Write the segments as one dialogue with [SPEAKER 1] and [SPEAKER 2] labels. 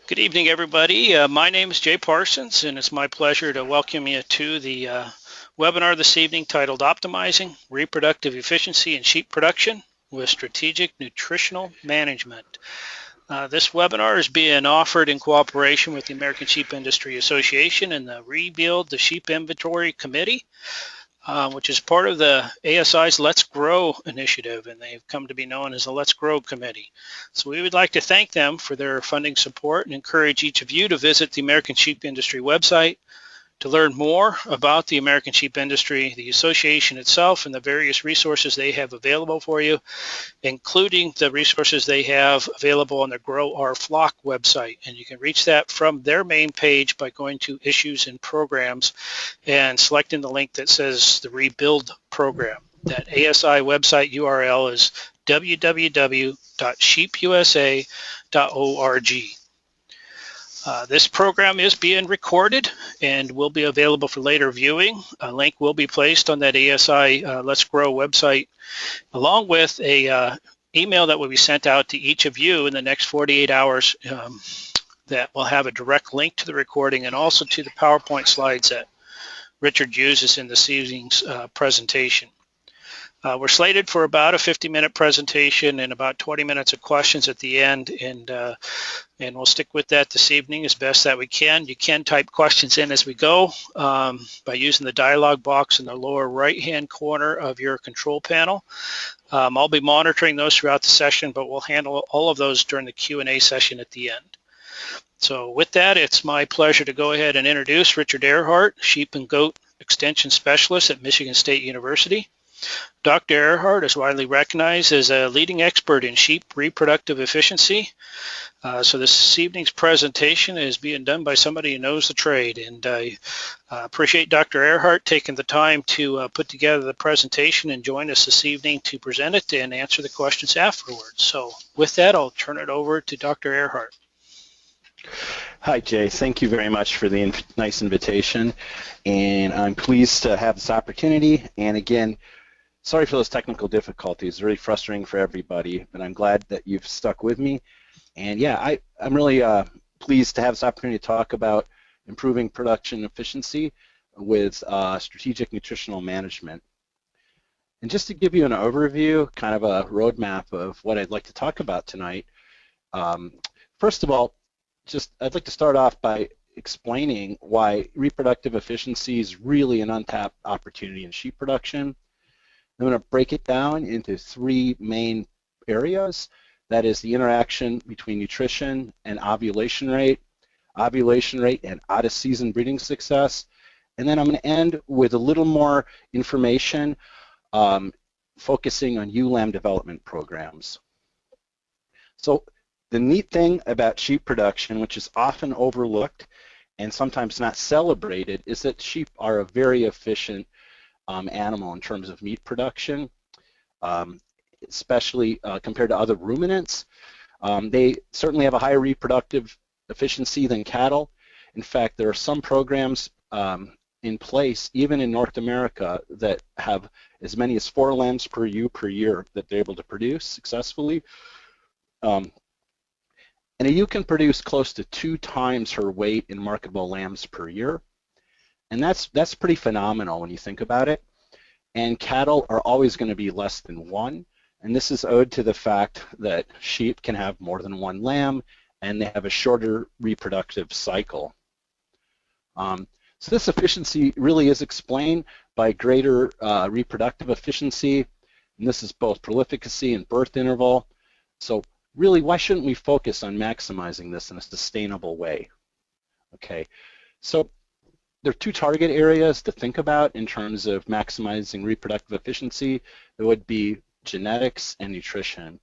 [SPEAKER 1] Good evening, everybody. My name is Jay Parsons, and it's my pleasure to welcome you to the webinar this evening titled Optimizing Reproductive Efficiency in Sheep Production with Strategic Nutritional Management. This webinar is being offered in cooperation with the American Sheep Industry Association and the Rebuild the Sheep Inventory Committee, which is part of the ASI's Let's Grow initiative, and they've come to be known as the Let's Grow Committee. So we would like to thank them for their funding support and encourage each of you to visit the American Sheep Industry website to learn more about the American sheep industry, the association itself, and the various resources they have available for you, including the resources they have available on the Grow Our Flock website. And you can reach that from their main page by going to Issues and Programs and selecting the link that says the Rebuild Program. That ASI website URL is www.sheepusa.org. This program is being recorded and will be available for later viewing. A link will be placed on that ASI Let's Grow website, along with a email that will be sent out to each of you in the next 48 hours that will have a direct link to the recording and also to the PowerPoint slides that Richard uses in this evening's presentation. We're slated for about a 50-minute presentation and about 20 minutes of questions at the end, and we'll stick with that this evening as best that we can. You can type questions in as we go by using the dialog box in the lower right-hand corner of your control panel. I'll be monitoring those throughout the session, but we'll handle all of those during the Q&A session at the end. So with that, it's my pleasure to go ahead and introduce Richard Earhart, Sheep and Goat Extension Specialist at Michigan State University. Dr. Earhart is widely recognized as a leading expert in sheep reproductive efficiency. So this evening's presentation is being done by somebody who knows the trade, and I appreciate Dr. Earhart taking the time to put together the presentation and join us this evening to present it and answer the questions afterwards. So with that, I'll turn it over to Dr. Earhart.
[SPEAKER 2] Hi, Jay. Thank you very much for the nice invitation, and I'm pleased to have this opportunity. And again, sorry for those technical difficulties. It's really frustrating for everybody, but I'm glad that you've stuck with me. And yeah, I'm really pleased to have this opportunity to talk about improving production efficiency with strategic nutritional management. And just to give you an overview, kind of a roadmap of what I'd like to talk about tonight, first of all, I'd like to start off by explaining why reproductive efficiency is really an untapped opportunity in sheep production. I'm going to break it down into three main areas. That is the interaction between nutrition and ovulation rate and out-of-season breeding success. And then I'm going to end with a little more information focusing on ewe lamb development programs. So the neat thing about sheep production, which is often overlooked and sometimes not celebrated, is that sheep are a very efficient animal in terms of meat production, especially compared to other ruminants. They certainly have a higher reproductive efficiency than cattle. In fact, there are some programs in place, even in North America, that have as many as 4 lambs per ewe per year that they're able to produce successfully. And a ewe can produce close to 2 times her weight in marketable lambs per year. And that's pretty phenomenal when you think about it. And cattle are always going to be less than 1. And this is owed to the fact that sheep can have more than 1 lamb and they have a shorter reproductive cycle. So this efficiency really is explained by greater reproductive efficiency. And this is both prolificacy and birth interval. So really, why shouldn't we focus on maximizing this in a sustainable way? Okay, so there are 2 target areas to think about in terms of maximizing reproductive efficiency. It would be genetics and nutrition.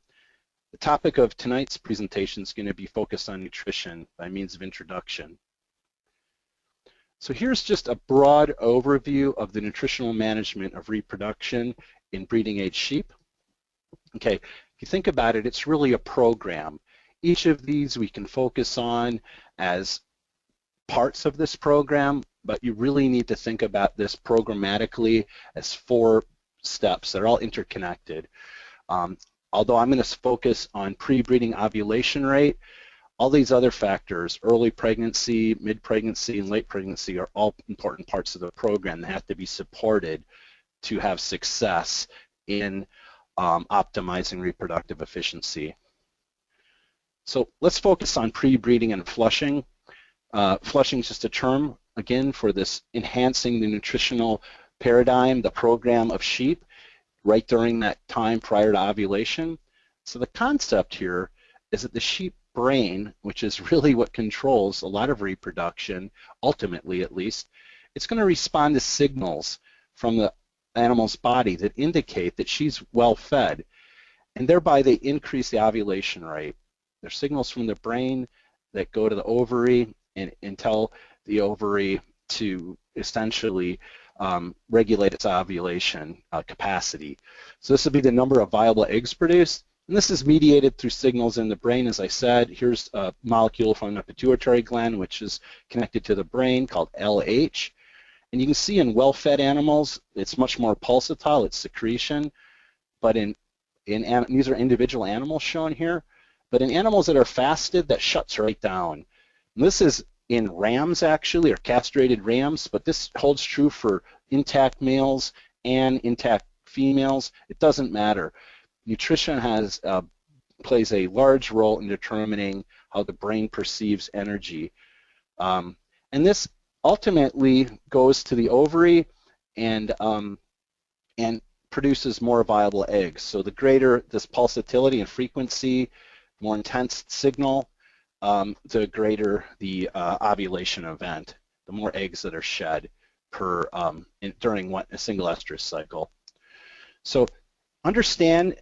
[SPEAKER 2] The topic of tonight's presentation is going to be focused on nutrition by means of introduction. So here's just a broad overview of the nutritional management of reproduction in breeding age sheep. Okay, if you think about it, it's really a program. Each of these we can focus on as parts of this program, but you really need to think about this programmatically as 4 steps that are all interconnected. Although I'm going to focus on pre-breeding ovulation rate, All these other factors, early pregnancy, mid-pregnancy, and late pregnancy, are all important parts of the program that have to be supported to have success in optimizing reproductive efficiency. So let's focus on pre-breeding and flushing. Flushing is just a term, again, for this enhancing the nutritional paradigm, the program of sheep, right during that time prior to ovulation. So the concept here is that the sheep brain, which is really what controls a lot of reproduction, ultimately at least, it's going to respond to signals from the animal's body that indicate that she's well fed, and thereby they increase the ovulation rate. There's signals from the brain that go to the ovary and tell the ovary to essentially regulate its ovulation capacity. So this would be the number of viable eggs produced, and this is mediated through signals in the brain. As I said, here's a molecule from the pituitary gland, which is connected to the brain, called LH. And you can see in well-fed animals, it's much more pulsatile, it's secretion. But these are individual animals shown here. But in animals that are fasted, that shuts right down. And this is in rams, actually, or castrated rams, but this holds true for intact males and intact females. It doesn't matter. Nutrition plays a large role in determining how the brain perceives energy. And this ultimately goes to the ovary and produces more viable eggs. So the greater this pulsatility and frequency, more intense signal, the greater the ovulation event, the more eggs that are shed during a single estrus cycle. So understand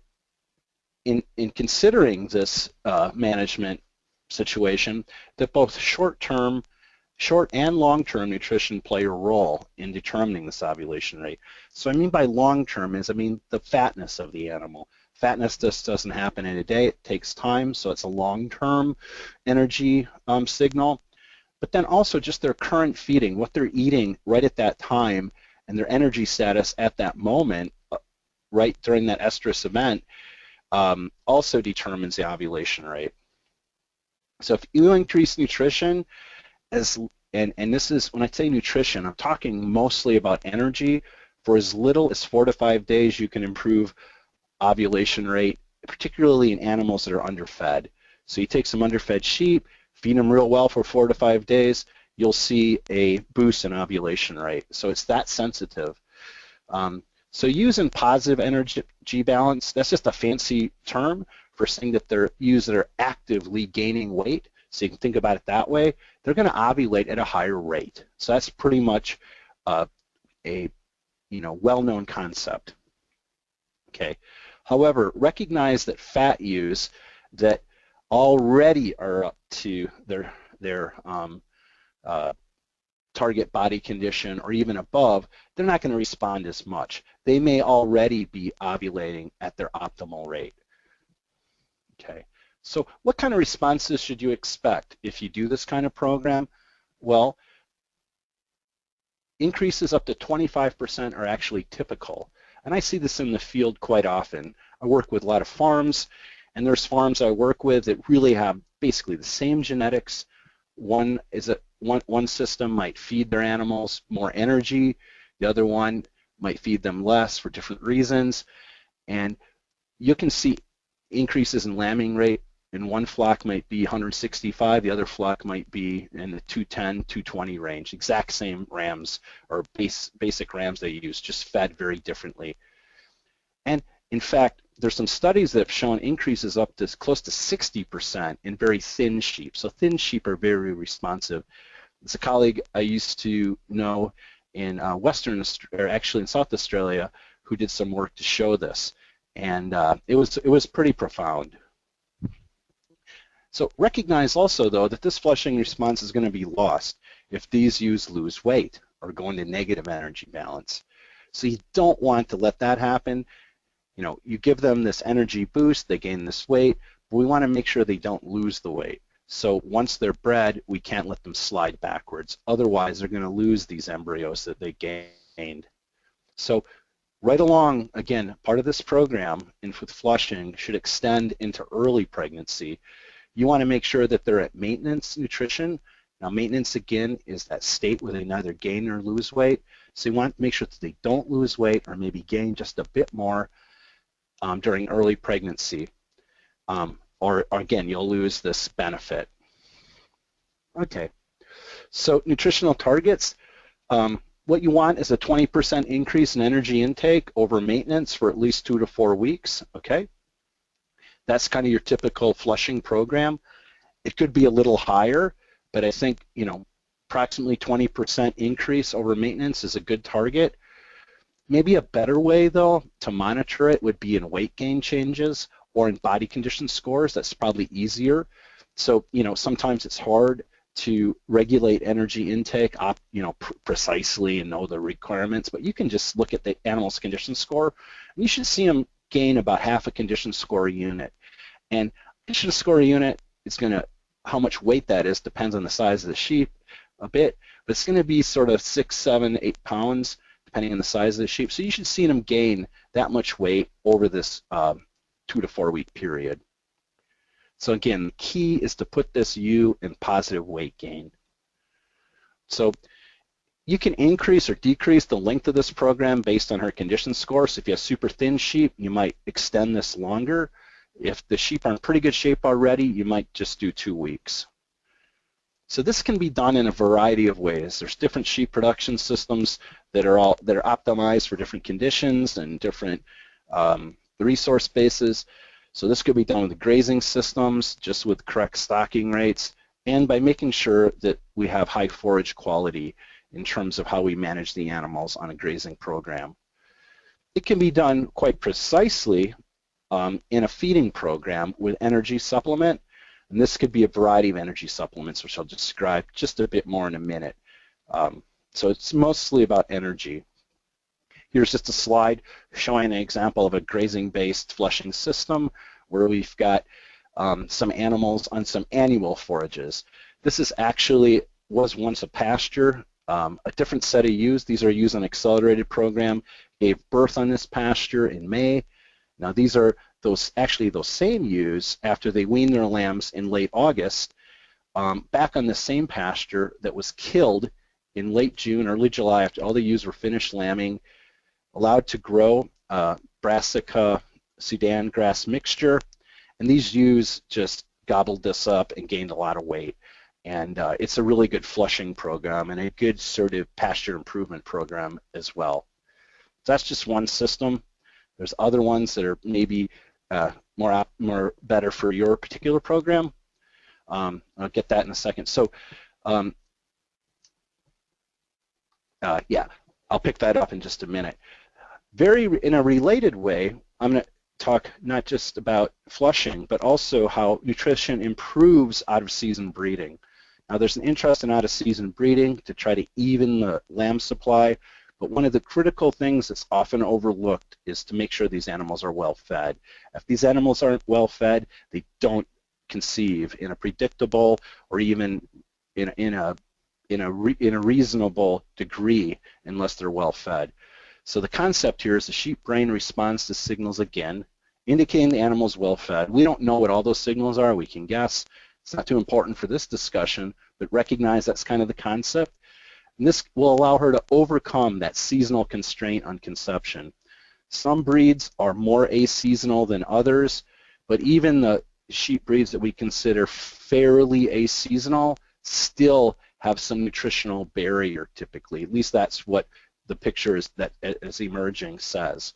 [SPEAKER 2] in considering this management situation that both short and long-term nutrition play a role in determining this ovulation rate. So I mean by long-term is, I mean the fatness of the animal. Fatness just doesn't happen in a day, it takes time, so it's a long-term energy signal. But then also just their current feeding, what they're eating right at that time, and their energy status at that moment, right during that estrus event, also determines the ovulation rate. So if you increase nutrition, and this is, when I say nutrition, I'm talking mostly about energy. For as little as 4 to 5 days, you can improve ovulation rate, particularly in animals that are underfed. So you take some underfed sheep, feed them real well for 4 to 5 days, you'll see a boost in ovulation rate. So it's that sensitive. So using positive energy balance, that's just a fancy term for saying that they're ewes that are actively gaining weight. So you can think about it that way. They're going to ovulate at a higher rate. So that's pretty much a well-known concept. Okay. However, recognize that fat ewes that already are up to their target body condition or even above, they're not going to respond as much. They may already be ovulating at their optimal rate. Okay. So what kind of responses should you expect if you do this kind of program? Well, increases up to 25% are actually typical. And I see this in the field quite often. I work with a lot of farms, and there's farms I work with that really have basically the same genetics. One system might feed their animals more energy, the other one might feed them less for different reasons, and you can see increases in lambing rate. In one flock might be 165, the other flock might be in the 210, 220 range. Exact same rams or basic rams they use, just fed very differently. And in fact, there's some studies that have shown increases up to close to 60% in very thin sheep. So thin sheep are very responsive. There's a colleague I used to know in actually in South Australia, who did some work to show this, and it was pretty profound. So recognize also, though, that this flushing response is going to be lost if these ewes lose weight or go into negative energy balance. So you don't want to let that happen. You know, you give them this energy boost, they gain this weight, but we want to make sure they don't lose the weight. So once they're bred, we can't let them slide backwards. Otherwise, they're going to lose these embryos that they gained. So right along, again, part of this program with flushing should extend into early pregnancy. You want to make sure that they're at maintenance nutrition. Now, maintenance, again, is that state where they neither gain or lose weight. So you want to make sure that they don't lose weight or maybe gain just a bit more during early pregnancy. Or again, you'll lose this benefit. Okay, so nutritional targets. What you want is a 20% increase in energy intake over maintenance for at least 2 to 4 weeks, okay? That's kind of your typical flushing program. It could be a little higher, but I think, you know, approximately 20% increase over maintenance is a good target. Maybe a better way, though, to monitor it would be in weight gain changes or in body condition scores. That's probably easier. So, you know, sometimes it's hard to regulate energy intake, you know, precisely and know the requirements, but you can just look at the animal's condition score, and you should see them gain about half a condition score unit. And condition score unit is going to, how much weight that is depends on the size of the sheep a bit, but it's going to be sort of 6, 7, 8 pounds depending on the size of the sheep. So you should see them gain that much weight over this 2 to 4 week period. So again, the key is to put this ewe in positive weight gain. So you can increase or decrease the length of this program based on her condition score. So if you have super thin sheep, you might extend this longer. If the sheep are in pretty good shape already, you might just do 2 weeks. So this can be done in a variety of ways. There's different sheep production systems that are optimized for different conditions and different resource bases. So this could be done with the grazing systems, just with correct stocking rates, and by making sure that we have high forage quality in terms of how we manage the animals on a grazing program. It can be done quite precisely in a feeding program with energy supplement, and this could be a variety of energy supplements, which I'll describe just a bit more in a minute. So it's mostly about energy. Here's just a slide showing an example of a grazing-based flushing system where we've got some animals on some annual forages. This is actually was once a pasture, a different set of ewes. These are ewes on an accelerated program, gave birth on this pasture in May. Now these are those same ewes after they weaned their lambs in late August, back on the same pasture that was killed in late June, early July after all the ewes were finished lambing, allowed to grow brassica Sudan grass mixture, and these ewes just gobbled this up and gained a lot of weight. And it's a really good flushing program and a good sort of pasture improvement program as well. So that's just one system. There's other ones that are maybe more better for your particular program. I'll get that in a second. So yeah, I'll pick that up in just a minute. In a related way, I'm going to talk not just about flushing, but also how nutrition improves out-of-season breeding. Now, there's an interest in out-of-season breeding to try to even the lamb supply, but one of the critical things that's often overlooked is to make sure these animals are well fed. If these animals aren't well fed, they don't conceive in a predictable or even in a reasonable degree unless they're well fed. So the concept here is the sheep brain responds to signals again, indicating the animal is well fed. We don't know what all those signals are. We can guess. It's not too important for this discussion, but recognize that's kind of the concept. And this will allow her to overcome that seasonal constraint on conception. Some breeds are more aseasonal than others, but even the sheep breeds that we consider fairly aseasonal still have some nutritional barrier typically. At least that's what the picture is emerging says.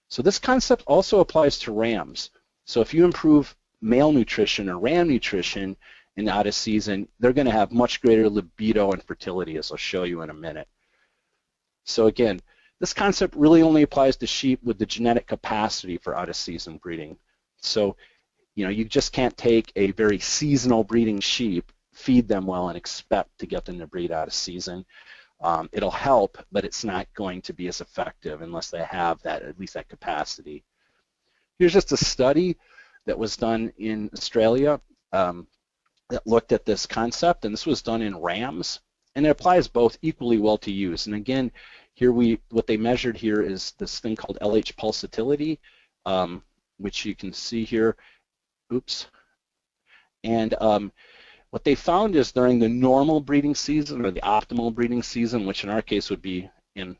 [SPEAKER 2] So this concept also applies to rams. So if you improve male nutrition or ram nutrition in out of season, they're going to have much greater libido and fertility, as I'll show you in a minute. So again, this concept really only applies to sheep with the genetic capacity for out of season breeding. So, you know, you just can't take a very seasonal breeding sheep, feed them well, and expect to get them to breed out of season. It'll help, but it's not going to be as effective unless they have that, at least that capacity. Here's just a study that was done in Australia that looked at this concept, and this was done in rams, and it applies both equally well to ewes. And again, here what they measured here is this thing called LH pulsatility, which you can see here. Oops. And what they found is during the normal breeding season, or the optimal breeding season, which in our case would be in,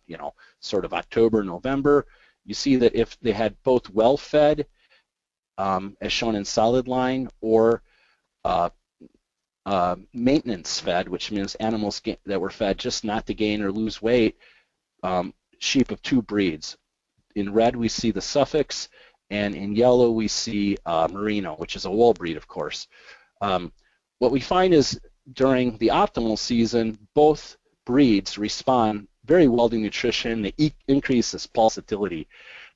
[SPEAKER 2] sort of October, November, you see that if they had both well-fed, as shown in solid line, or maintenance fed, which means animals that were fed just not to gain or lose weight, sheep of two breeds. In red we see the Suffolks, and in yellow we see Merino, which is a wool breed, of course. What we find is during the optimal season, both breeds respond very well to nutrition. They increase this pulsatility.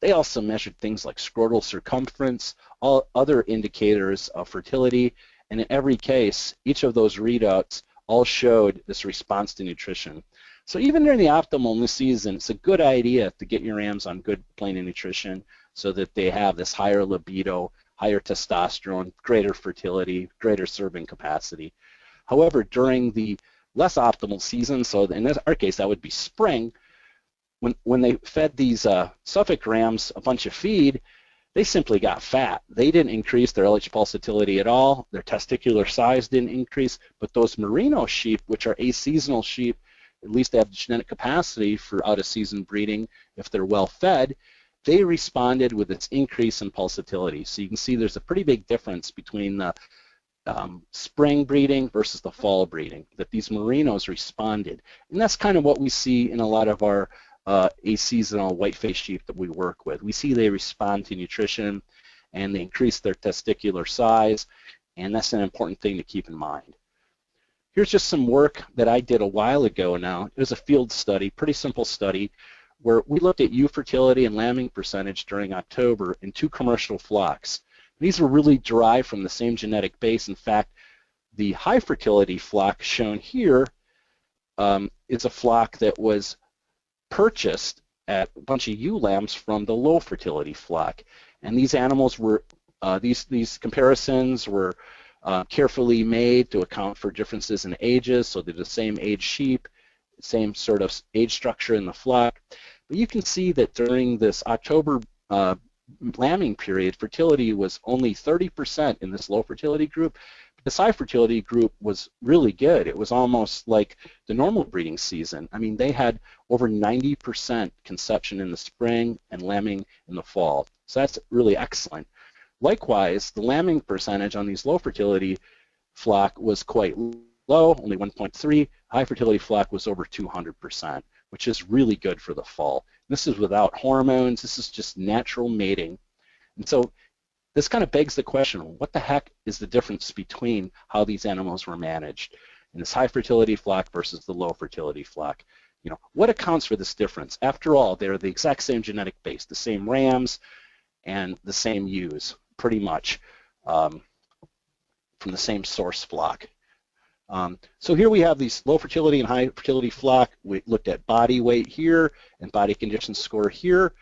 [SPEAKER 2] They also measured things like scrotal circumference, all other indicators of fertility, and in every case, each of those readouts all showed this response to nutrition. So even during the optimal season, it's a good idea to get your rams on good plain nutrition so that they have this higher libido, higher testosterone, greater fertility, greater serving capacity. However, during the less optimal season, so in our case that would be spring, when they fed these Suffolk rams a bunch of feed, they simply got fat. They didn't increase their LH pulsatility at all. Their testicular size didn't increase, but those Merino sheep, which are aseasonal sheep, at least they have the genetic capacity for out-of-season breeding if they're well fed, they responded with its increase in pulsatility. So you can see there's a pretty big difference between the spring breeding versus the fall breeding, that these Merinos responded. And that's kind of what we see in a lot of our aseasonal white-faced sheep that we work with. We see they respond to nutrition and they increase their testicular size, and that's an important thing to keep in mind. Here's just some work that I did a while ago now. It was a field study, pretty simple study, where we looked at ewe fertility and lambing percentage during October in 2 commercial flocks. These were really derived from the same genetic base. In fact, the high fertility flock shown here is a flock that was purchased at a bunch of ewe lambs from the low fertility flock. And these animals were, these comparisons were carefully made to account for differences in ages, so they're the same age sheep, same sort of age structure in the flock. But you can see that during this October lambing period, fertility was only 30% in this low fertility group. This high fertility group was really good. It was almost like the normal breeding season. I mean, they had over 90% conception in the spring and lambing in the fall. So that's really excellent. Likewise, the lambing percentage on these low fertility flock was quite low, only 1.3. High fertility flock was over 200%, which is really good for the fall. This is without hormones. This is just natural mating. And so this kind of begs the question, what the heck is the difference between how these animals were managed in this high fertility flock versus the low fertility flock? You know, what accounts for this difference? After all, they're the exact same genetic base, the same rams and the same ewes, pretty much, from the same source flock. So here we have these low fertility and high fertility flock. We looked at body weight here and body condition score here.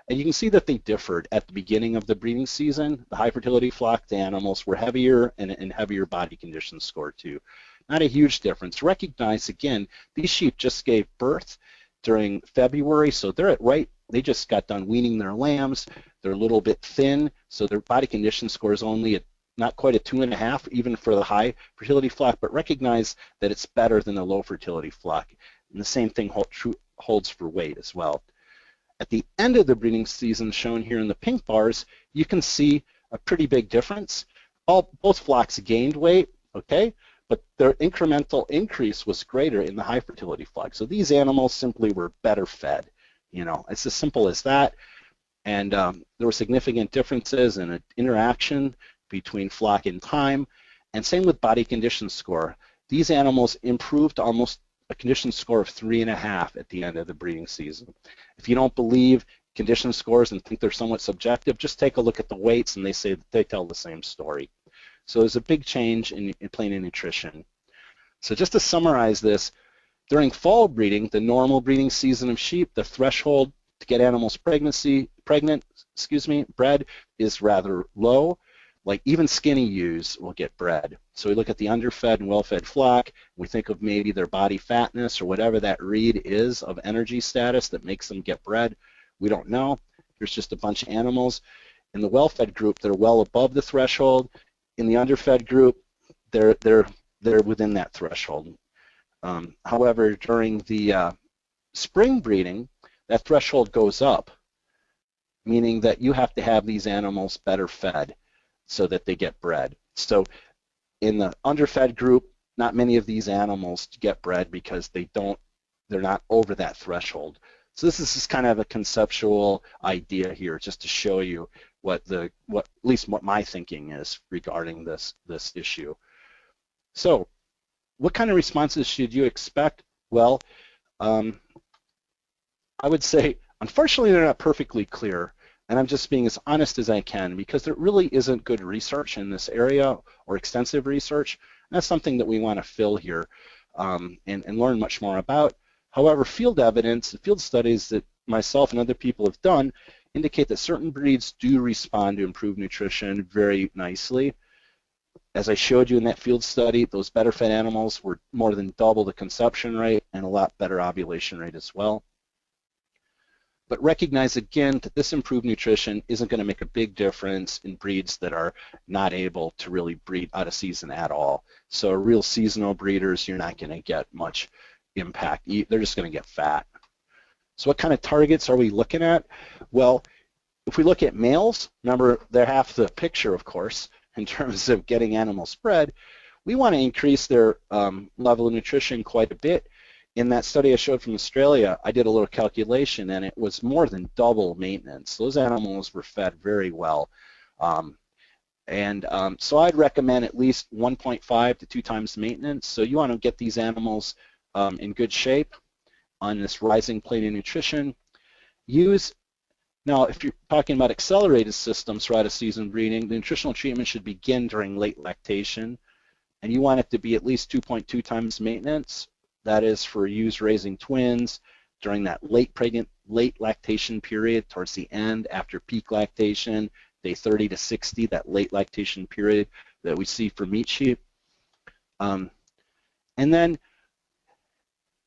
[SPEAKER 2] And you can see that they differed at the beginning of the breeding season. The high fertility flock, the animals were heavier and heavier body condition score too. Not a huge difference. Recognize again, these sheep just gave birth during February, so they're at they just got done weaning their lambs. They're a little bit thin, so their body condition score is only at not quite a 2.5, even for the high fertility flock, but recognize that it's better than the low fertility flock. And the same thing holds for weight as well. At the end of the breeding season, shown here in the pink bars, you can see a pretty big difference. Both flocks gained weight, okay, but their incremental increase was greater in the high fertility flock. So these animals simply were better fed. You know, it's as simple as that. And there were significant differences in an interaction between flock and time, and same with body condition score. These animals improved to almost a condition score of 3.5 at the end of the breeding season. If you don't believe condition scores and think they're somewhat subjective, just take a look at the weights and they say that they tell the same story. So there's a big change in plain nutrition. So just to summarize this, during fall breeding, the normal breeding season of sheep, the threshold to get animals bred is rather low. Like even skinny ewes will get bred. So we look at the underfed and well-fed flock. We think of maybe their body fatness or whatever that read is of energy status that makes them get bred. We don't know. There's just a bunch of animals. In the well-fed group, they're well above the threshold. In the underfed group, they're within that threshold. However, during the spring breeding, that threshold goes up, meaning that you have to have these animals better fed so that they get bred. So in the underfed group, not many of these animals get bred because they're not over that threshold. So this is just kind of a conceptual idea here, just to show you at least what my thinking is regarding this issue. So what kind of responses should you expect? Well, I would say, unfortunately, they're not perfectly clear, and I'm just being as honest as I can, because there really isn't good research in this area or extensive research. And that's something that we want to fill here and learn much more about. However, field evidence, field studies that myself and other people have done indicate that certain breeds do respond to improved nutrition very nicely. As I showed you in that field study, those better fed animals were more than double the conception rate and a lot better ovulation rate as well. But recognize again that this improved nutrition isn't going to make a big difference in breeds that are not able to really breed out of season at all. So real seasonal breeders, you're not going to get much impact. They're just going to get fat. So what kind of targets are we looking at? Well, if we look at males, remember they're half the picture, of course, in terms of getting animals bred. We want to increase their level of nutrition quite a bit. In that study I showed from Australia, I did a little calculation, and it was more than double maintenance. Those animals were fed very well. So I'd recommend at least 1.5 to 2 times maintenance. So you want to get these animals in good shape on this rising plate of nutrition. Now, if you're talking about accelerated systems for out-of-season breeding, the nutritional treatment should begin during late lactation, and you want it to be at least 2.2 times maintenance. That is for ewes raising twins during that late lactation period, towards the end, after peak lactation, day 30 to 60, that late lactation period that we see for meat sheep. And then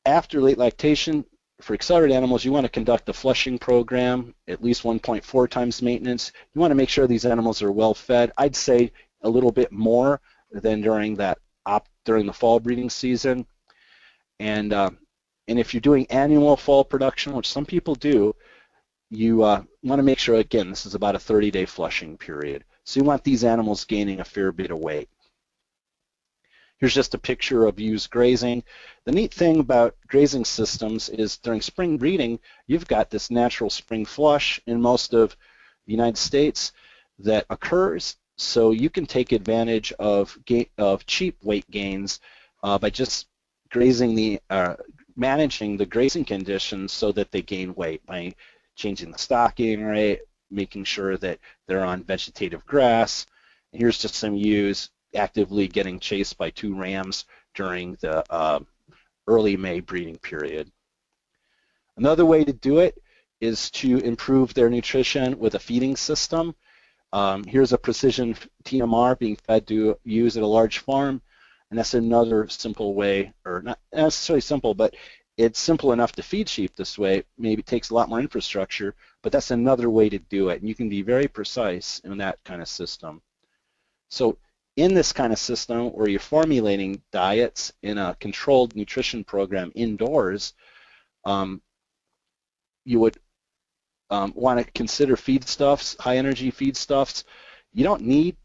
[SPEAKER 2] after late lactation, for accelerated animals, you want to conduct a flushing program, at least 1.4 times maintenance. You want to make sure these animals are well fed. I'd say a little bit more than during the fall breeding season. And if you're doing annual fall production, which some people do, you want to make sure, again, this is about a 30-day flushing period. So you want these animals gaining a fair bit of weight. Here's just a picture of ewes grazing. The neat thing about grazing systems is during spring breeding, you've got this natural spring flush in most of the United States that occurs, so you can take advantage of cheap weight gains by just managing the grazing conditions so that they gain weight by changing the stocking rate, making sure that they're on vegetative grass. And here's just some ewes actively getting chased by 2 rams during the early May breeding period. Another way to do it is to improve their nutrition with a feeding system. Here's a precision TMR being fed to ewes at a large farm, and that's another simple way, or not necessarily simple, but it's simple enough to feed sheep this way. Maybe it takes a lot more infrastructure, but that's another way to do it, and you can be very precise in that kind of system. So in this kind of system where you're formulating diets in a controlled nutrition program indoors, you would want to consider feedstuffs, high energy feedstuffs. You don't need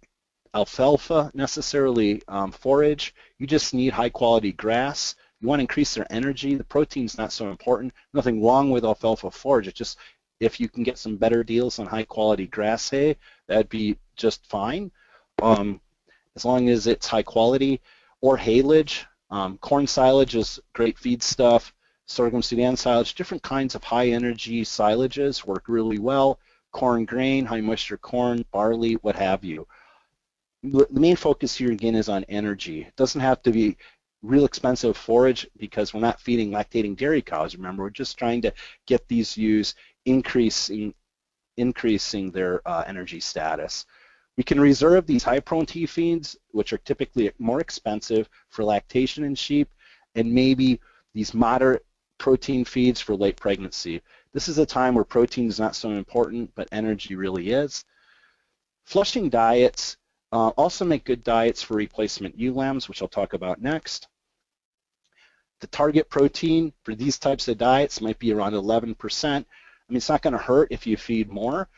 [SPEAKER 2] alfalfa necessarily forage. You just need high quality grass. You want to increase their energy. The protein's not so important. Nothing wrong with alfalfa forage. It's just if you can get some better deals on high quality grass hay, that'd be just fine. As long as it's high quality, or haylage. Corn silage is great feed stuff. Sorghum Sudan silage, different kinds of high energy silages work really well. Corn grain, high moisture corn, barley, what have you. The main focus here again is on energy. It doesn't have to be real expensive forage because we're not feeding lactating dairy cows. Remember, we're just trying to get these ewes increasing their energy status. We can reserve these high protein feeds, which are typically more expensive for lactation in sheep, and maybe these moderate protein feeds for late pregnancy. This is a time where protein is not so important, but energy really is. Flushing diets Also make good diets for replacement ewe lambs, which I'll talk about next. The target protein for these types of diets might be around 11%. I mean, it's not going to hurt if you feed more,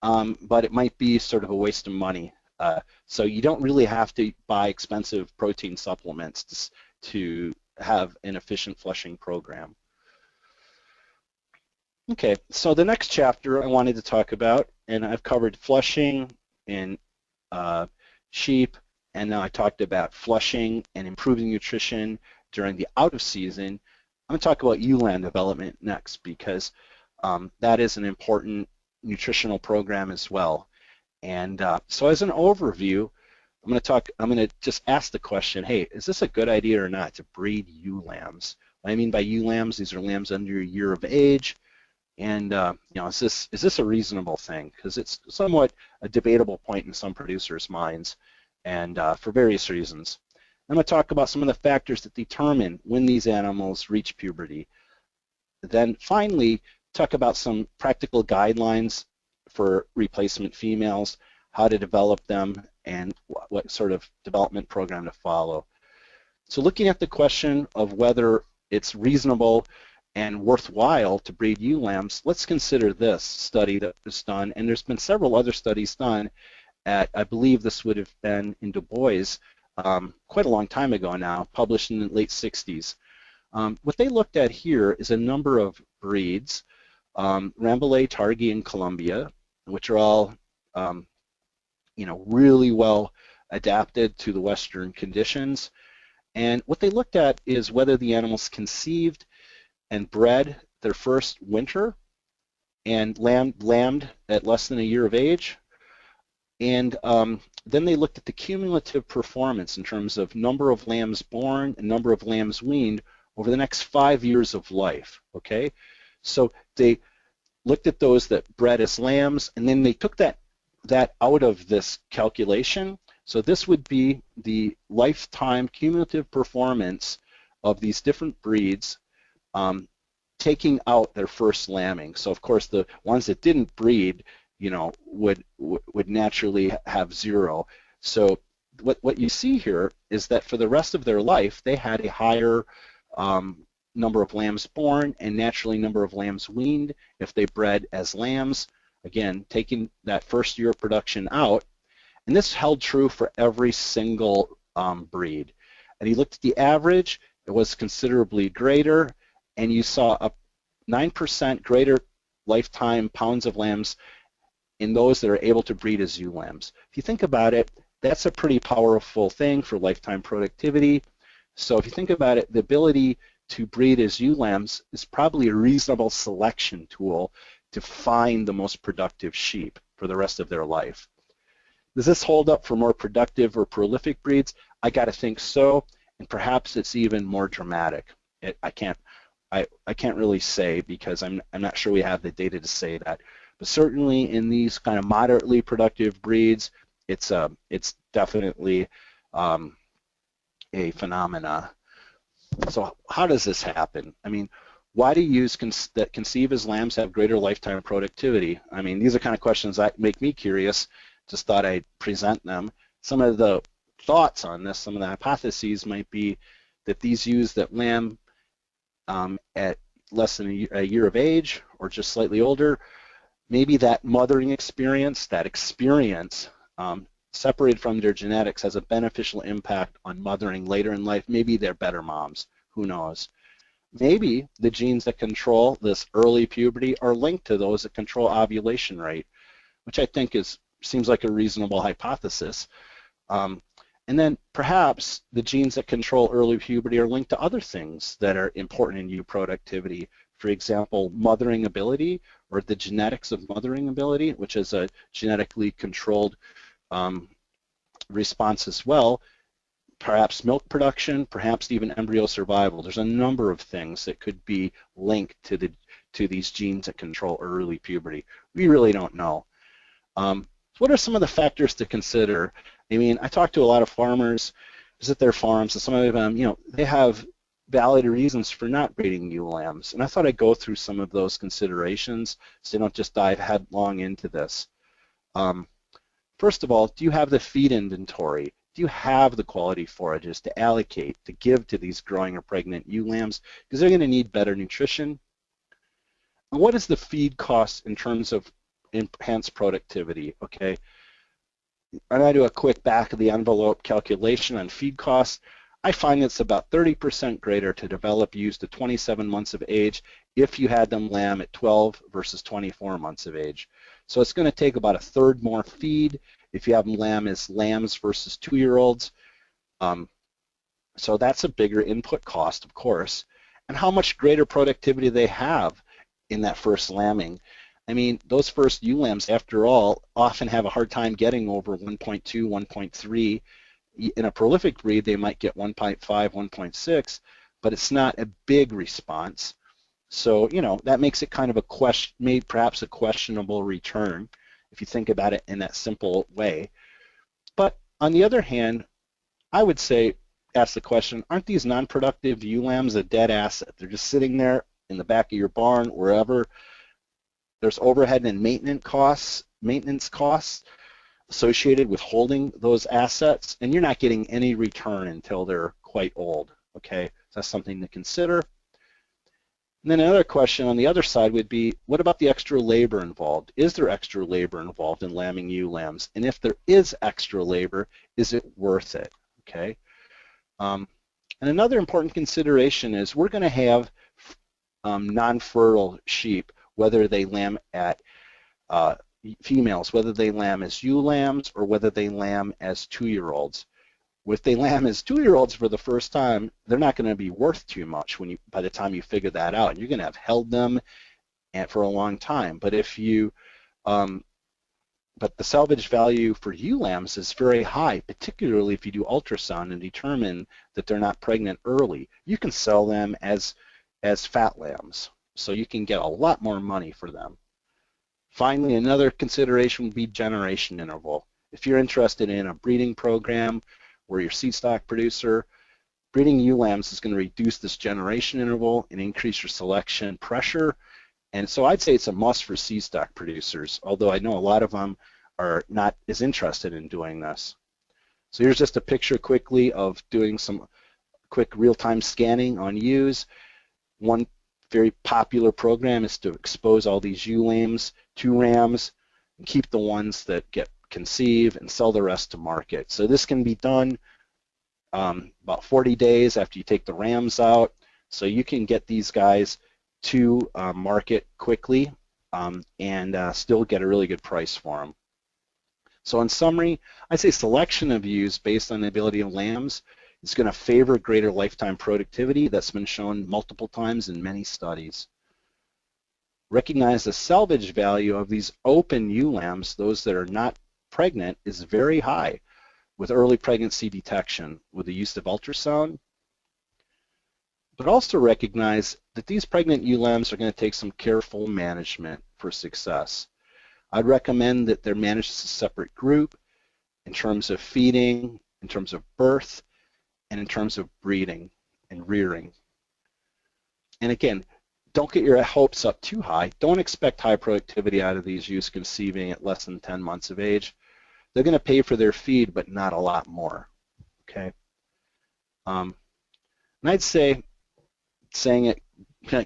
[SPEAKER 2] but it might be sort of a waste of money. So you don't really have to buy expensive protein supplements to have an efficient flushing program. Okay, so the next chapter I wanted to talk about, and I've covered flushing in sheep, and now I talked about flushing and improving nutrition during the out of season. I'm going to talk about ewe lamb development next because that is an important nutritional program as well. And so as an overview, I'm going to just ask the question, hey, is this a good idea or not to breed ewe lambs? What I mean by ewe lambs, these are lambs under a year of age. And you know, is this a reasonable thing? Because it's somewhat a debatable point in some producers' minds, and for various reasons. I'm going to talk about some of the factors that determine when these animals reach puberty. Then finally, talk about some practical guidelines for replacement females, how to develop them, and what sort of development program to follow. So looking at the question of whether it's reasonable and worthwhile to breed ewe lambs, let's consider this study that was done, and there's been several other studies done at, I believe this would have been in Du Bois, quite a long time ago now, published in the late 60s. What they looked at here is a number of breeds, Rambouillet, Targhee, and Columbia, which are all you know, really well adapted to the Western conditions. And what they looked at is whether the animals conceived and bred their first winter and lambed at less than a year of age. And then they looked at the cumulative performance in terms of number of lambs born and number of lambs weaned over the next 5 years of life, okay? So they looked at those that bred as lambs, and then they took that out of this calculation. So this would be the lifetime cumulative performance of these different breeds, taking out their first lambing. So of course the ones that didn't breed, you know, would naturally have 0. So what you see here is that for the rest of their life they had a higher number of lambs born and naturally number of lambs weaned if they bred as lambs, again taking that first year of production out. And this held true for every single breed. And he looked at the average, it was considerably greater, and you saw a 9% greater lifetime pounds of lambs in those that are able to breed as ewe lambs. If you think about it, that's a pretty powerful thing for lifetime productivity. So if you think about it, the ability to breed as ewe lambs is probably a reasonable selection tool to find the most productive sheep for the rest of their life. Does this hold up for more productive or prolific breeds? I got to think so, and perhaps it's even more dramatic. I can't really say because I'm not sure we have the data to say that. But certainly in these kind of moderately productive breeds, it's definitely a phenomena. So how does this happen? I mean, why do ewes that conceive as lambs have greater lifetime productivity? I mean, these are kind of questions that make me curious. Just thought I'd present them. Some of the thoughts on this, some of the hypotheses might be that these ewes that lamb at less than a year of age or just slightly older, maybe that mothering experience, separated from their genetics, has a beneficial impact on mothering later in life. Maybe they're better moms, who knows. Maybe the genes that control this early puberty are linked to those that control ovulation rate, which I think seems like a reasonable hypothesis. And then perhaps the genes that control early puberty are linked to other things that are important in ewe productivity. For example, mothering ability, or the genetics of mothering ability, which is a genetically controlled response as well. Perhaps milk production, perhaps even embryo survival. There's a number of things that could be linked to these genes that control early puberty. We really don't know. So what are some of the factors to consider? I mean, I talk to a lot of farmers, visit their farms, and some of them, you know, they have valid reasons for not breeding ewe lambs. And I thought I'd go through some of those considerations so you don't just dive headlong into this. First of all, do you have the feed inventory? Do you have the quality forages to allocate, to give to these growing or pregnant ewe lambs? Because they're going to need better nutrition. And what is the feed cost in terms of enhanced productivity? Okay, I'm going to do a quick back of the envelope calculation on feed costs. I find it's about 30% greater to develop ewes to 27 months of age if you had them lamb at 12 versus 24 months of age. So it's going to take about a third more feed if you have them lamb as lambs versus 2-year-olds. So that's a bigger input cost, of course. And how much greater productivity they have in that first lambing. I mean, those first ewe lambs, after all, often have a hard time getting over 1.2, 1.3. In a prolific breed, they might get 1.5, 1.6, but it's not a big response. So, you know, that makes it kind of perhaps a questionable return if you think about it in that simple way. But on the other hand, I would say, ask the question, aren't these non-productive ewe lambs a dead asset? They're just sitting there in the back of your barn, wherever. There's overhead and maintenance costs associated with holding those assets, and you're not getting any return until they're quite old. Okay, so that's something to consider. And then another question on the other side would be, what about the extra labor involved? Is there extra labor involved in lambing ewe lambs? And if there is extra labor, is it worth it? Okay. And another important consideration is we're going to have non-fertile sheep, whether they lamb at females, whether they lamb as ewe lambs or whether they lamb as 2-year-olds. If they lamb as 2-year-olds for the first time, they're not going to be worth too much by the time you figure that out. And you're going to have held them for a long time. But if you, but the salvage value for ewe lambs is very high, particularly if you do ultrasound and determine that they're not pregnant early. You can sell them as fat lambs, so you can get a lot more money for them. Finally, another consideration would be generation interval. If you're interested in a breeding program where you're seed stock producer, breeding ewe lambs is going to reduce this generation interval and increase your selection pressure. And so I'd say it's a must for seed stock producers, although I know a lot of them are not as interested in doing this. So here's just a picture quickly of doing some quick real-time scanning on ewes. One very popular program is to expose all these ewe lambs to rams and keep the ones that conceive and sell the rest to market. So this can be done about 40 days after you take the rams out, so you can get these guys to market quickly and still get a really good price for them. So in summary, I say selection of ewes based on the ability of lambs is going to favor greater lifetime productivity. That's been shown multiple times in many studies. Recognize the salvage value of these open ewe lambs, those that are not pregnant, is very high with early pregnancy detection with the use of ultrasound. But also recognize that these pregnant ewe lambs are going to take some careful management for success. I'd recommend that they're managed as a separate group in terms of feeding, in terms of birth, and in terms of breeding and rearing. And again, don't get your hopes up too high. Don't expect high productivity out of these ewes conceiving at less than 10 months of age. They're going to pay for their feed, but not a lot more. Okay. And I'd say, saying it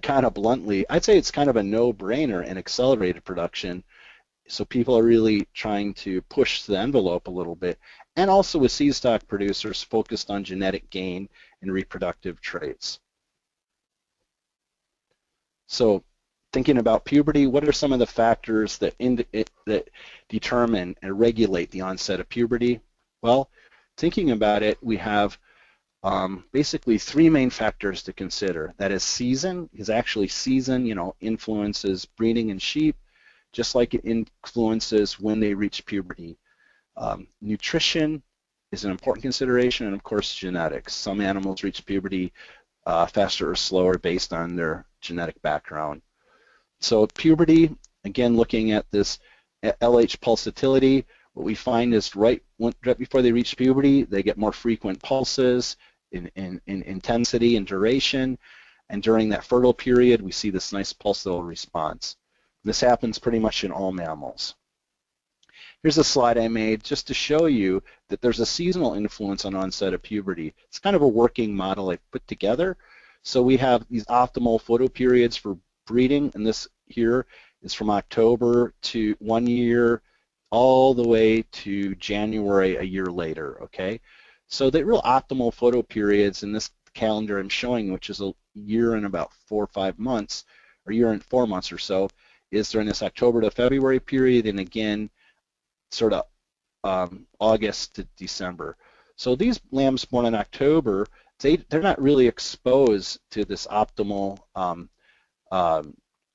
[SPEAKER 2] kind of bluntly, I'd say it's kind of a no-brainer in accelerated production. So people are really trying to push the envelope a little bit, and also with seed stock producers focused on genetic gain and reproductive traits. So thinking about puberty, what are some of the factors that determine and regulate the onset of puberty? Well, thinking about it, we have basically 3 main factors to consider. That is season, because actually season, influences breeding in sheep, just like it influences when they reach puberty. Nutrition is an important consideration, and of course genetics. Some animals reach puberty faster or slower based on their genetic background. So puberty, again, looking at this LH pulsatility, what we find is right before they reach puberty, they get more frequent pulses in intensity and duration, and during that fertile period, we see this nice pulsatile response. This happens pretty much in all mammals. Here's a slide I made just to show you that there's a seasonal influence on onset of puberty. It's kind of a working model I put together. So we have these optimal photoperiods for breeding, and this here is from October to 1 year all the way to January a year later, okay? So the real optimal photoperiods in this calendar I'm showing, which is a year and about 4 or 5 months, or year and 4 months or so, is during this October to February period, and again, sort of August to December. So these lambs born in October, they're not really exposed to this optimal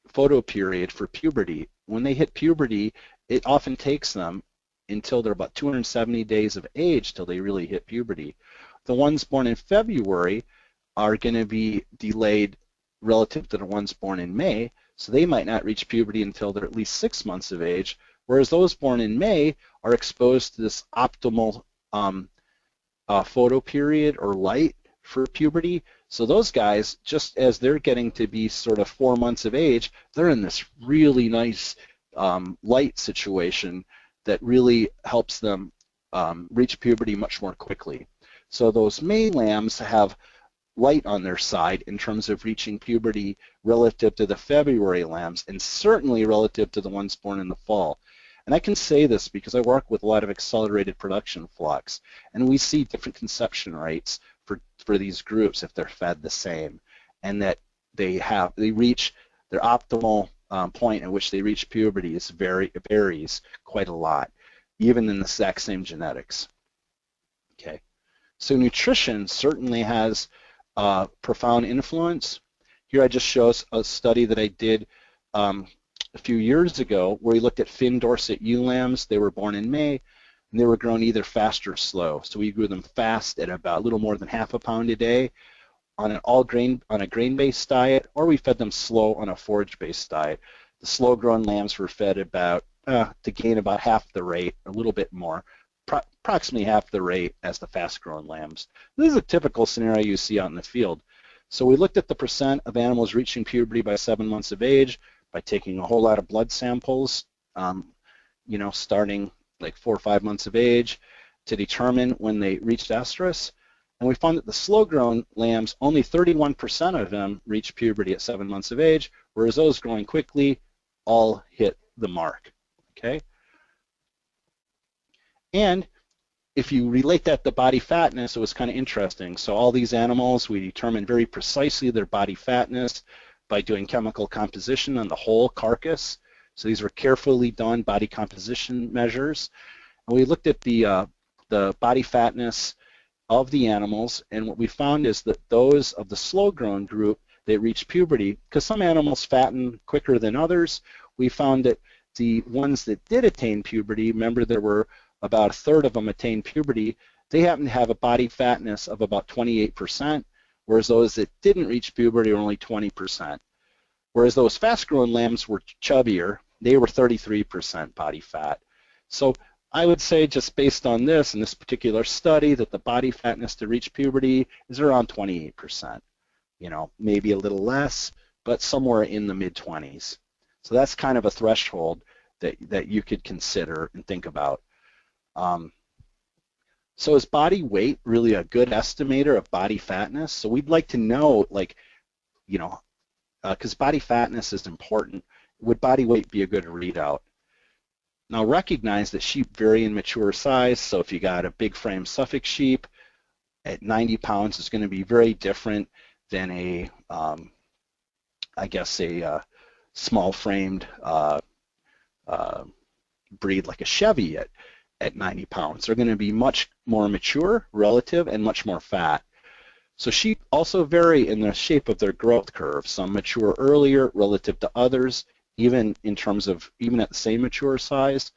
[SPEAKER 2] photo period for puberty. When they hit puberty, it often takes them until they're about 270 days of age till they really hit puberty. The ones born in February are going to be delayed relative to the ones born in May, so they might not reach puberty until they're at least 6 months of age, whereas those born in May are exposed to this optimal photo period or light for puberty. So those guys, just as they're getting to be sort of 4 months of age, they're in this really nice light situation that really helps them reach puberty much more quickly. So those May lambs have light on their side in terms of reaching puberty relative to the February lambs, and certainly relative to the ones born in the fall. And I can say this because I work with a lot of accelerated production flocks, and we see different conception rates for these groups if they're fed the same, and that they reach their optimal point at which they reach puberty varies quite a lot, even in the exact same genetics. Okay, so nutrition certainly has profound influence. Here I just show a study that I did a few years ago where we looked at Finn Dorset ewe lambs. They were born in May, and they were grown either fast or slow. So we grew them fast at about a little more than half a pound a day on a grain-based diet, or we fed them slow on a forage-based diet. The slow-grown lambs were fed about to gain about half the rate, a little bit more, approximately half the rate as the fast-grown lambs. This is a typical scenario you see out in the field. So we looked at the percent of animals reaching puberty by 7 months of age by taking a whole lot of blood samples, starting like 4 or 5 months of age to determine when they reached estrus. And we found that the slow-grown lambs, only 31% of them reached puberty at 7 months of age, whereas those growing quickly all hit the mark, okay? And if you relate that to body fatness, it was kind of interesting. So all these animals, we determined very precisely their body fatness by doing chemical composition on the whole carcass. So these were carefully done body composition measures. And we looked at the body fatness of the animals, and what we found is that those of the slow-grown group, they reached puberty, because some animals fatten quicker than others. We found that the ones that did attain puberty, remember there were about a third of them attained puberty, they happen to have a body fatness of about 28%, whereas those that didn't reach puberty are only 20%. Whereas those fast-growing lambs were chubbier, they were 33% body fat. So I would say, just based on this, in this particular study, that the body fatness to reach puberty is around 28%. Maybe a little less, but somewhere in the mid-20s. So that's kind of a threshold that you could consider and think about. So is body weight really a good estimator of body fatness? So we'd like to know, because body fatness is important, would body weight be a good readout? Now recognize that sheep vary in mature size, so if you got a big frame Suffolk sheep at 90 pounds, it's going to be very different than a small framed breed like a Chevy at 90 pounds. They're going to be much more mature relative and much more fat. So sheep also vary in the shape of their growth curve. Some mature earlier relative to others, even at the same mature size.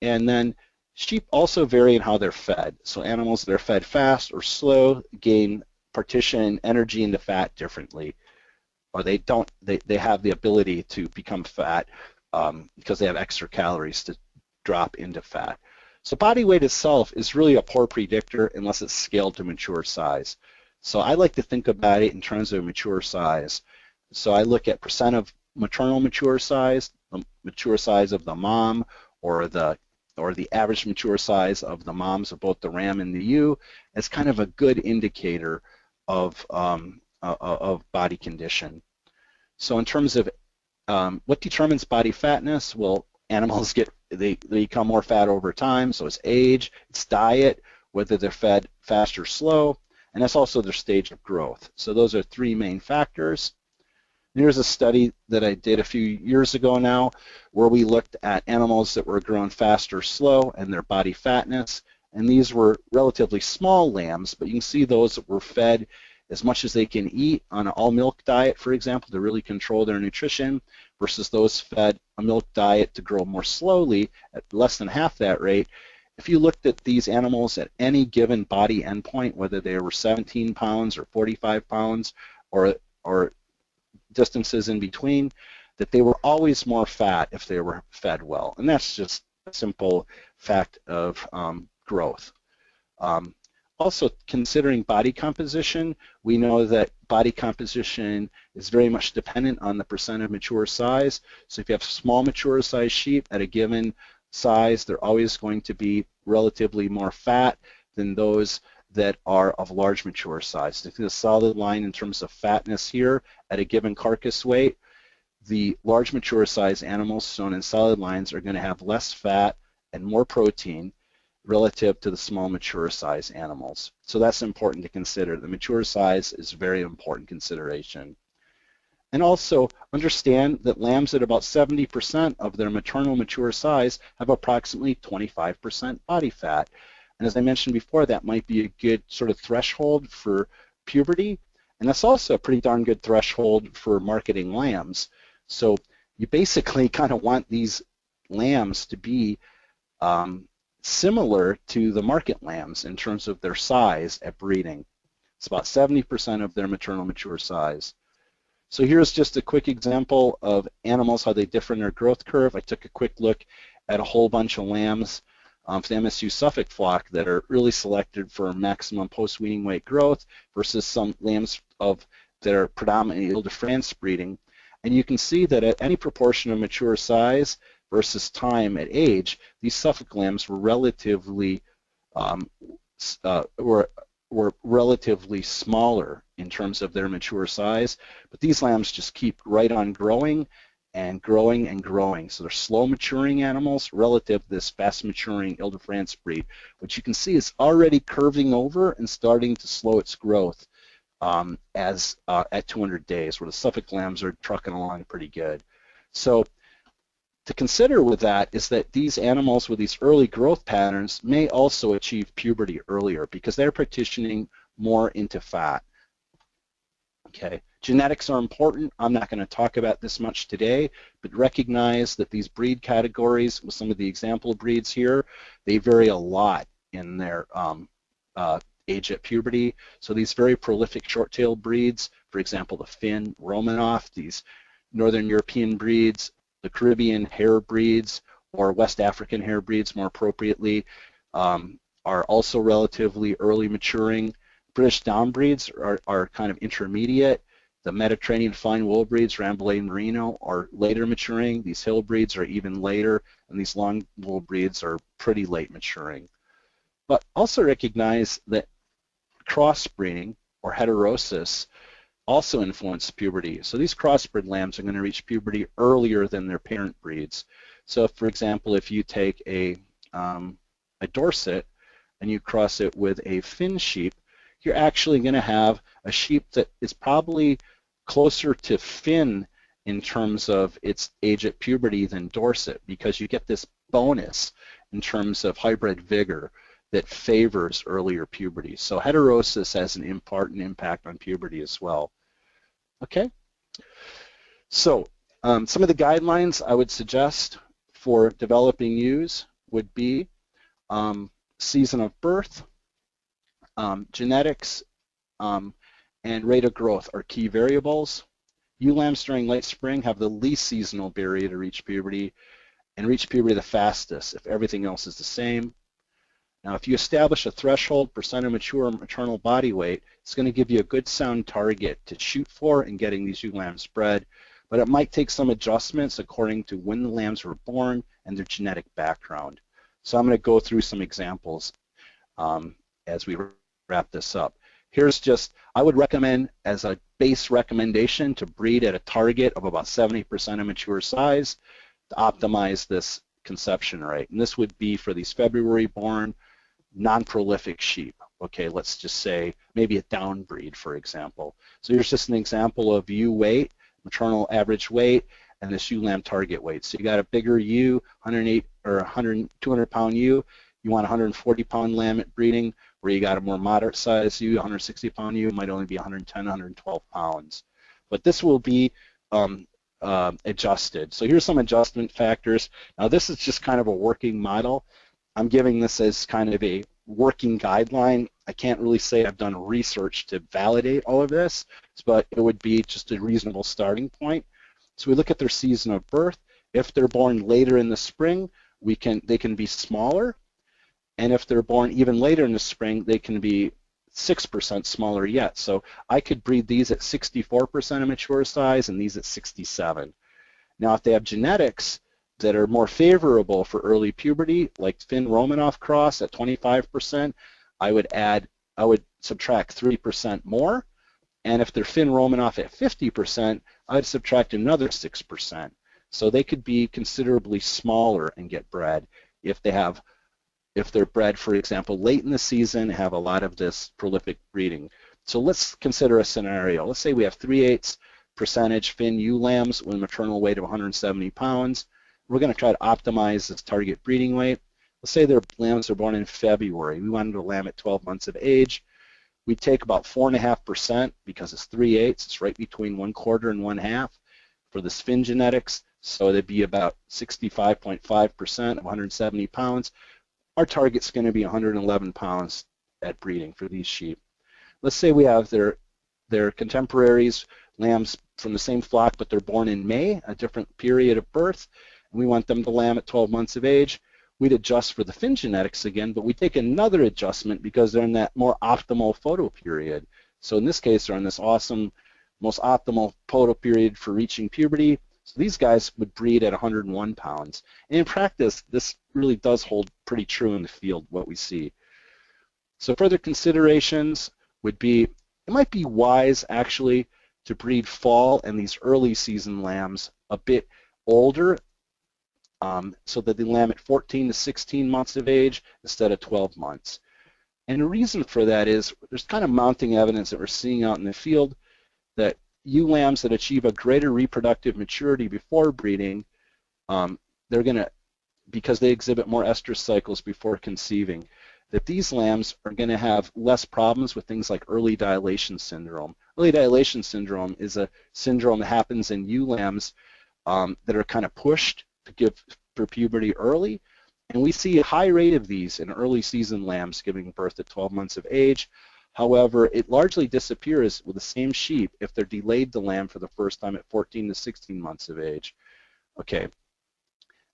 [SPEAKER 2] And then sheep also vary in how they're fed. So animals that are fed fast or slow gain partition energy into fat differently, or they have the ability to become fat because they have extra calories to drop into fat. So body weight itself is really a poor predictor unless it's scaled to mature size. So I like to think about it in terms of mature size. So I look at percent of maternal mature size, the mature size of the mom, or the or the average mature size of the moms of both the ram and the ewe as kind of a good indicator of body condition. So in terms of what determines body fatness, well, animals they become more fat over time, so it's age, it's diet, whether they're fed fast or slow, and that's also their stage of growth. So those are three main factors. Here's a study that I did a few years ago now where we looked at animals that were grown fast or slow and their body fatness, and these were relatively small lambs, but you can see those that were fed as much as they can eat on an all-milk diet, for example, to really control their nutrition, versus those fed a milk diet to grow more slowly at less than half that rate. If you looked at these animals at any given body endpoint, whether they were 17 pounds or 45 pounds or distances in between, that they were always more fat if they were fed well. And that's just a simple fact of growth. Also, considering body composition, we know that body composition is very much dependent on the percent of mature size. So if you have small mature size sheep at a given size, they're always going to be relatively more fat than those that are of large mature size. So the solid line in terms of fatness here at a given carcass weight, the large mature size animals shown in solid lines are going to have less fat and more protein relative to the small mature size animals. So that's important to consider. The mature size is a very important consideration. And also understand that lambs at about 70% of their maternal mature size have approximately 25% body fat. And as I mentioned before, that might be a good sort of threshold for puberty. And that's also a pretty darn good threshold for marketing lambs. So you basically kind of want these lambs to be similar to the market lambs in terms of their size at breeding. It's about 70% of their maternal mature size. So here's just a quick example of animals, how they differ in their growth curve. I took a quick look at a whole bunch of lambs for the MSU Suffolk flock that are really selected for maximum post-weaning weight growth versus some lambs that are predominantly Ile-de-France breeding. And you can see that at any proportion of mature size versus time at age, these Suffolk lambs were relatively relatively smaller in terms of their mature size, but these lambs just keep right on growing and growing and growing. So they're slow maturing animals relative to this fast maturing Ile-de-France breed, which you can see is already curving over and starting to slow its growth at 200 days, where the Suffolk lambs are trucking along pretty good. So to consider with that is that these animals with these early growth patterns may also achieve puberty earlier because they're partitioning more into fat. Okay, genetics are important. I'm not going to talk about this much today, but recognize that these breed categories, with some of the example breeds here, they vary a lot in their age at puberty. So these very prolific short-tailed breeds, for example, the Finn, Romanoff, these Northern European breeds, the Caribbean hare breeds, or West African hare breeds more appropriately, are also relatively early maturing. British down breeds are kind of intermediate. The Mediterranean fine wool breeds, Rambouillet and Merino, are later maturing. These hill breeds are even later, and these long wool breeds are pretty late maturing. But also recognize that crossbreeding or heterosis also influence puberty. So these crossbred lambs are going to reach puberty earlier than their parent breeds. So for example, if you take a Dorset and you cross it with a Finn sheep, you're actually going to have a sheep that is probably closer to Finn in terms of its age at puberty than Dorset, because you get this bonus in terms of hybrid vigor that favors earlier puberty. So heterosis has an important impact on puberty as well. Okay, so some of the guidelines I would suggest for developing ewes would be season of birth, genetics, and rate of growth are key variables. Ewe lambs during late spring have the least seasonal barrier to reach puberty and reach puberty the fastest if everything else is the same. Now, if you establish a threshold percent of mature maternal body weight, it's going to give you a good sound target to shoot for in getting these ewe lambs bred, but it might take some adjustments according to when the lambs were born and their genetic background. So I'm going to go through some examples as we wrap this up. Here's just, I would recommend as a base recommendation to breed at a target of about 70% of mature size to optimize this conception rate. And this would be for these February born non-prolific sheep. Okay, let's just say maybe a down breed, for example. So here's just an example of ewe weight, maternal average weight, and this ewe lamb target weight. So you got a bigger ewe, 108 or 200 pound ewe. You want a 140 pound lamb at breeding, where you got a more moderate size ewe, 160 pound ewe, might only be 110, 112 pounds. But this will be adjusted. So here's some adjustment factors. Now this is just kind of a working model. I'm giving this as kind of a working guideline. I can't really say I've done research to validate all of this, but it would be just a reasonable starting point. So we look at their season of birth. If they're born later in the spring, they can be smaller. And if they're born even later in the spring, they can be 6% smaller yet. So I could breed these at 64% of mature size and these at 67. Now, if they have genetics that are more favorable for early puberty, like Finn Romanoff cross at 25%, I would subtract 3% more. And if they're Finn Romanoff at 50%, I'd subtract another 6%. So they could be considerably smaller and get bred if they're bred, for example, late in the season, have a lot of this prolific breeding. So let's consider a scenario. Let's say we have 3/8% Finn ewe lambs with a maternal weight of 170 pounds. We're going to try to optimize this target breeding weight. Let's say their lambs are born in February. We wanted a lamb at 12 months of age. We take about 4.5% because it's 3/8. It's right between 1/4 and 1/2 for this Finn genetics. So it'd be about 65.5% of 170 pounds. Our target's going to be 111 pounds at breeding for these sheep. Let's say we have their contemporaries, lambs from the same flock, but they're born in May, a different period of birth, and we want them to lamb at 12 months of age. We'd adjust for the Finn genetics again, but we take another adjustment because they're in that more optimal photo period. So in this case, they're in this awesome, most optimal photo period for reaching puberty. So these guys would breed at 101 pounds. And in practice, this really does hold pretty true in the field, what we see. So further considerations would be, it might be wise actually to breed fall and these early season lambs a bit older, so that they lamb at 14 to 16 months of age instead of 12 months. And the reason for that is there's kind of mounting evidence that we're seeing out in the field that ewe lambs that achieve a greater reproductive maturity before breeding, they're going to, because they exhibit more estrus cycles before conceiving, that these lambs are going to have less problems with things like early dilation syndrome. Early dilation syndrome is a syndrome that happens in ewe lambs that are kind of pushed to give for puberty early, and we see a high rate of these in early season lambs giving birth at 12 months of age. However, it largely disappears with the same sheep if they're delayed to lamb for the first time at 14 to 16 months of age. Okay.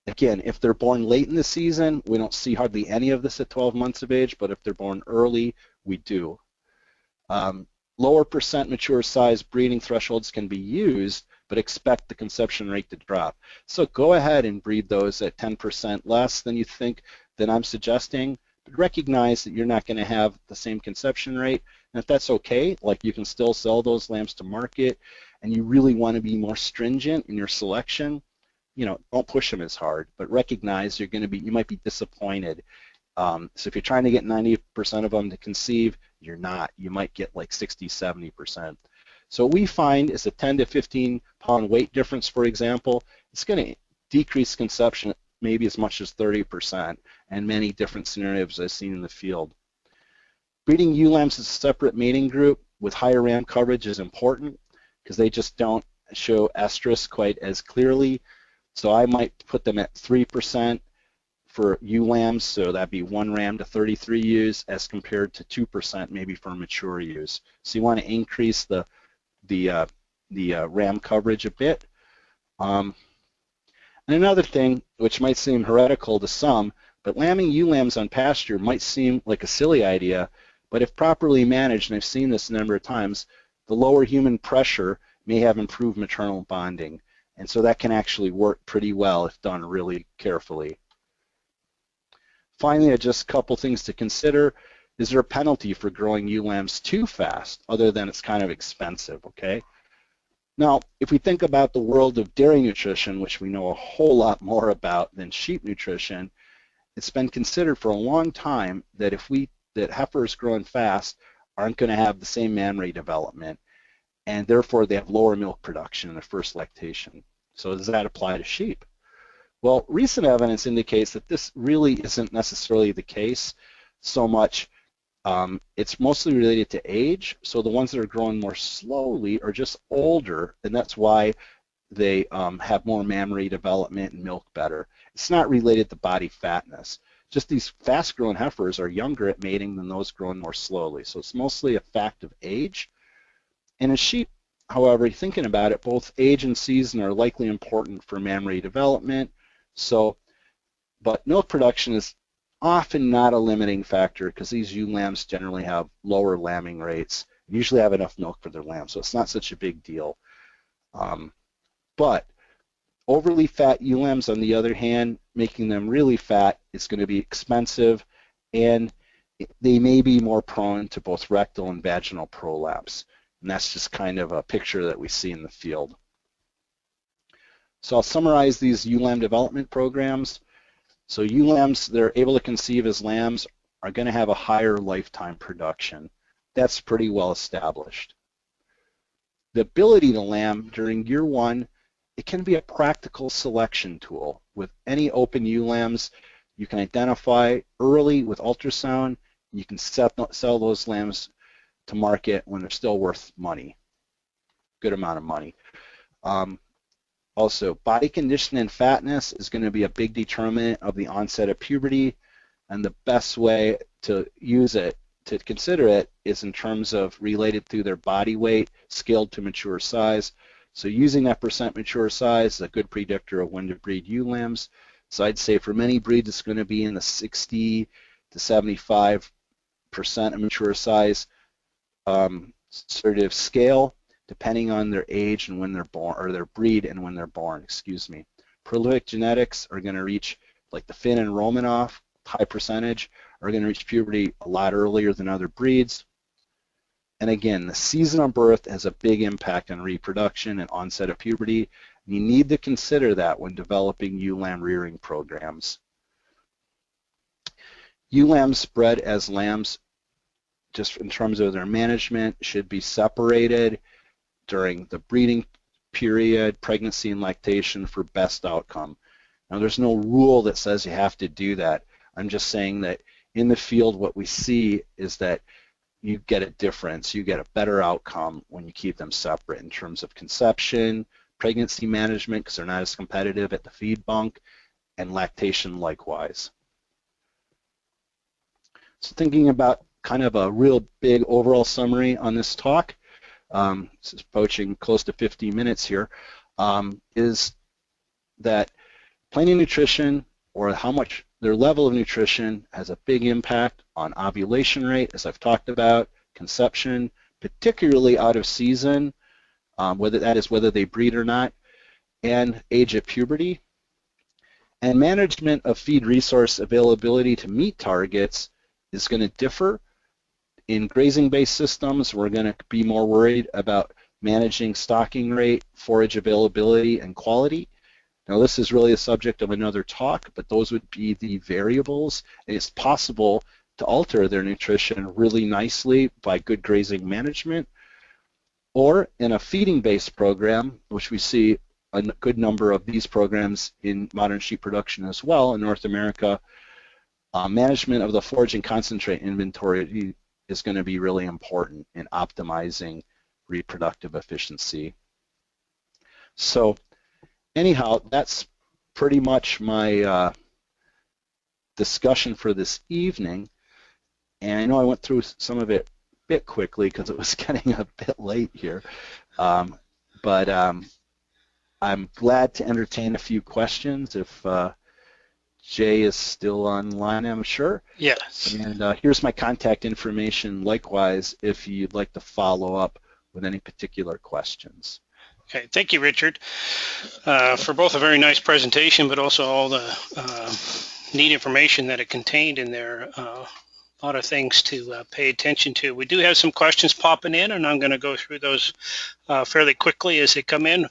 [SPEAKER 2] Again, if they're born late in the season, we don't see hardly any of this at 12 months of age, but if they're born early, we do. Lower percent mature size breeding thresholds can be used, but expect the conception rate to drop. So go ahead and breed those at 10% less than you think that I'm suggesting, but recognize that you're not going to have the same conception rate. And if that's okay, like you can still sell those lambs to market, and you really want to be more stringent in your selection, you know, don't push them as hard, but recognize you might be disappointed. So if you're trying to get 90% of them to conceive, you're not. You might get like 60, 70%. So what we find is a 10 to 15 pound weight difference, for example, it's going to decrease conception maybe as much as 30%, and many different scenarios I've seen in the field. Breeding ewe lambs as a separate mating group with higher ram coverage is important because they just don't show estrus quite as clearly. So I might put them at 3% for ewe lambs, so that'd be 1 ram to 33 ewes as compared to 2% maybe for mature ewes. So you want to increase the ram coverage a bit. And another thing, which might seem heretical to some, but lambing ewe lambs on pasture might seem like a silly idea, but if properly managed, and I've seen this a number of times, the lower human pressure may have improved maternal bonding. And so that can actually work pretty well if done really carefully. Finally, just a couple things to consider. Is there a penalty for growing ewe lambs too fast, other than it's kind of expensive, okay? Now, if we think about the world of dairy nutrition, which we know a whole lot more about than sheep nutrition, it's been considered for a long time that that heifers growing fast aren't going to have the same man ray development, and therefore they have lower milk production in their first lactation. So does that apply to sheep? Well, recent evidence indicates that this really isn't necessarily the case so much. It's mostly related to age, so the ones that are growing more slowly are just older, and that's why they have more mammary development and milk better. It's not related to body fatness. Just these fast-growing heifers are younger at mating than those growing more slowly, so it's mostly a fact of age. And in sheep, however, thinking about it, both age and season are likely important for mammary development. But milk production is often not a limiting factor because these ewe lambs generally have lower lambing rates and usually have enough milk for their lambs, so it's not such a big deal. But overly fat ewe lambs, on the other hand, making them really fat is going to be expensive, and they may be more prone to both rectal and vaginal prolapse. And that's just kind of a picture that we see in the field. So I'll summarize these ewe lamb development programs. So ewe lambs, they're able to conceive as lambs, are going to have a higher lifetime production. That's pretty well established. The ability to lamb during year one, it can be a practical selection tool. With any open ewe lambs, you can identify early with ultrasound. You can sell those lambs to market when they're still worth money, good amount of money. Also, body condition and fatness is going to be a big determinant of the onset of puberty, and the best way to use it, to consider it, is in terms of related to their body weight scaled to mature size. So using that percent mature size is a good predictor of when to breed ewe lambs. So I'd say for many breeds it's going to be in the 60 to 75% of mature size sort of scale, depending on their age and when they're born, or their breed and when they're born, excuse me. Prolific genetics are going to reach, like the Finn and Romanoff, high percentage, are going to reach puberty a lot earlier than other breeds. And again, the season of birth has a big impact on reproduction and onset of puberty. You need to consider that when developing ewe lamb rearing programs. Ewe lambs bred as lambs, just in terms of their management, should be separated during the breeding period, pregnancy and lactation for best outcome. Now, there's no rule that says you have to do that. I'm just saying that in the field what we see is that you get a difference, you get a better outcome when you keep them separate in terms of conception, pregnancy management, because they're not as competitive at the feed bunk, and lactation likewise. So thinking about kind of a real big overall summary on this talk, this is approaching close to 50 minutes here, is that planning nutrition, or how much their level of nutrition, has a big impact on ovulation rate, as I've talked about, conception, particularly out of season, whether they breed or not, and age of puberty. And management of feed resource availability to meet targets is going to differ. In grazing-based systems, we're going to be more worried about managing stocking rate, forage availability, and quality. Now, this is really a subject of another talk, but those would be the variables. It's possible to alter their nutrition really nicely by good grazing management. Or in a feeding-based program, which we see a good number of these programs in modern sheep production as well in North America, management of the forage and concentrate inventory is going to be really important in optimizing reproductive efficiency. So anyhow, that's pretty much my discussion for this evening. And I know I went through some of it a bit quickly because it was getting a bit late here. But I'm glad to entertain a few questions if Jay is still online, I'm sure.
[SPEAKER 1] Yes.
[SPEAKER 2] And here's my contact information, likewise, if you'd like to follow up with any particular questions.
[SPEAKER 1] Okay, thank you, Richard, for both a very nice presentation, but also all the neat information that it contained in there. A lot of things to pay attention to. We do have some questions popping in, and I'm going to go through those fairly quickly as they come in.